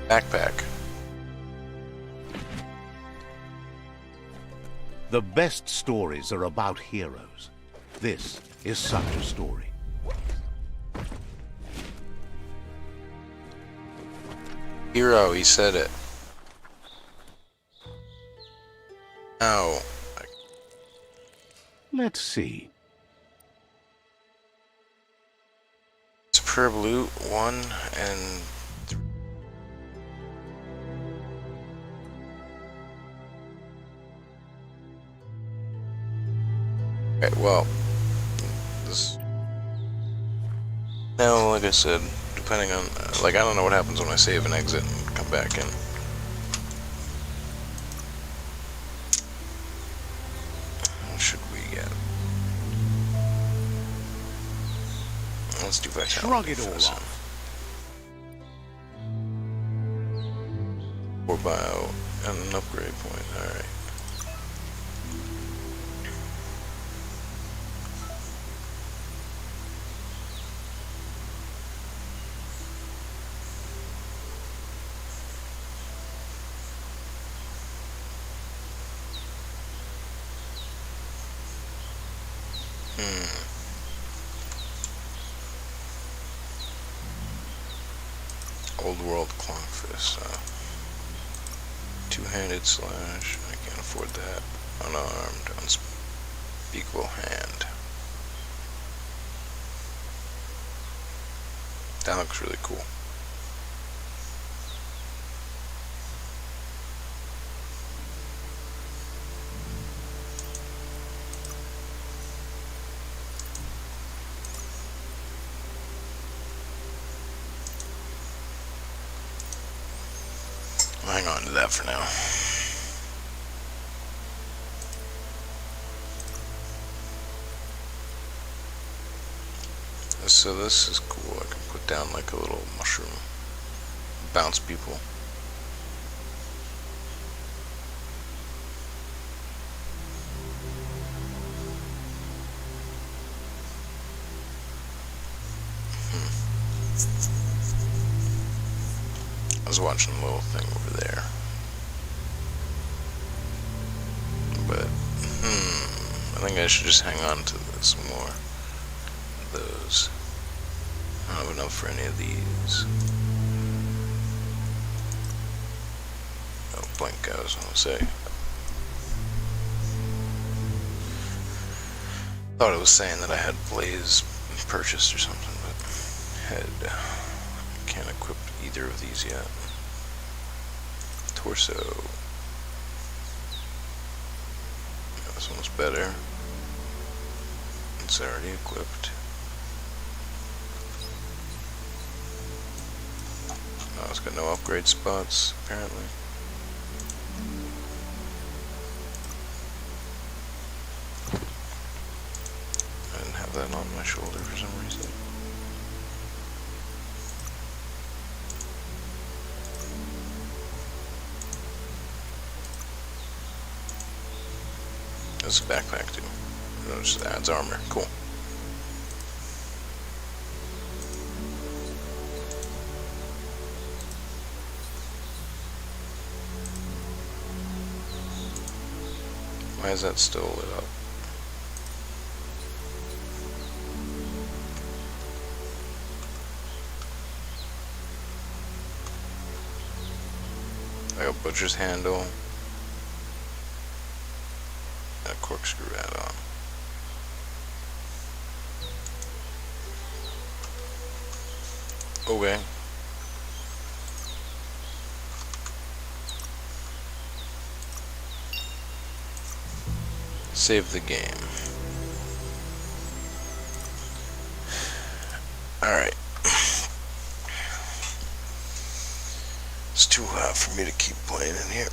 Backpack. The best stories are about heroes. This is such a story. Hero, he said it. Oh. Let's see. Superb loot, 1 and 3. Okay, well, this. No, like I said, depending on, like, I don't know what happens when I save and exit and come back in. What should we get? Let's do vitality. Shrug it all first. off. Or bio and an upgrade point. Alright. Old world clonkfist. Two-handed slash. I can't afford that. Unarmed. Unspeakable hand. That looks really cool. I'll hang on to that for now. So this is cool. I can put down like a little mushroom. Bounce people. I was watching a little thing over there. But, I think I should just hang on to this more. Those. I don't have enough for any of these. Oh, blink, I was gonna say. Thought it was saying that I had Blaze purchased or something, but can't equip either of these yet. Torso. Yeah, this one's better. It's already equipped. No, it's got no upgrade spots, apparently. I didn't have that on my shoulder for some reason. This is a backpack too. No, it just adds armor. Cool. Why is that still lit up? Like a butcher's handle. A corkscrew add-on. Okay. Save the game. Alright. It's too hot for me to keep playing in here.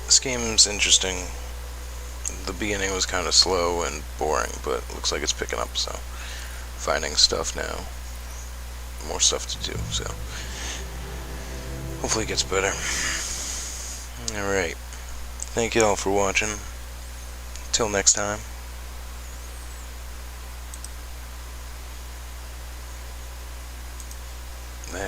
This game's interesting. The beginning was kind of slow and boring, but it looks like it's picking up, so finding stuff now. More stuff to do, so hopefully it gets better. Alright. Thank you all for watching. Till next time.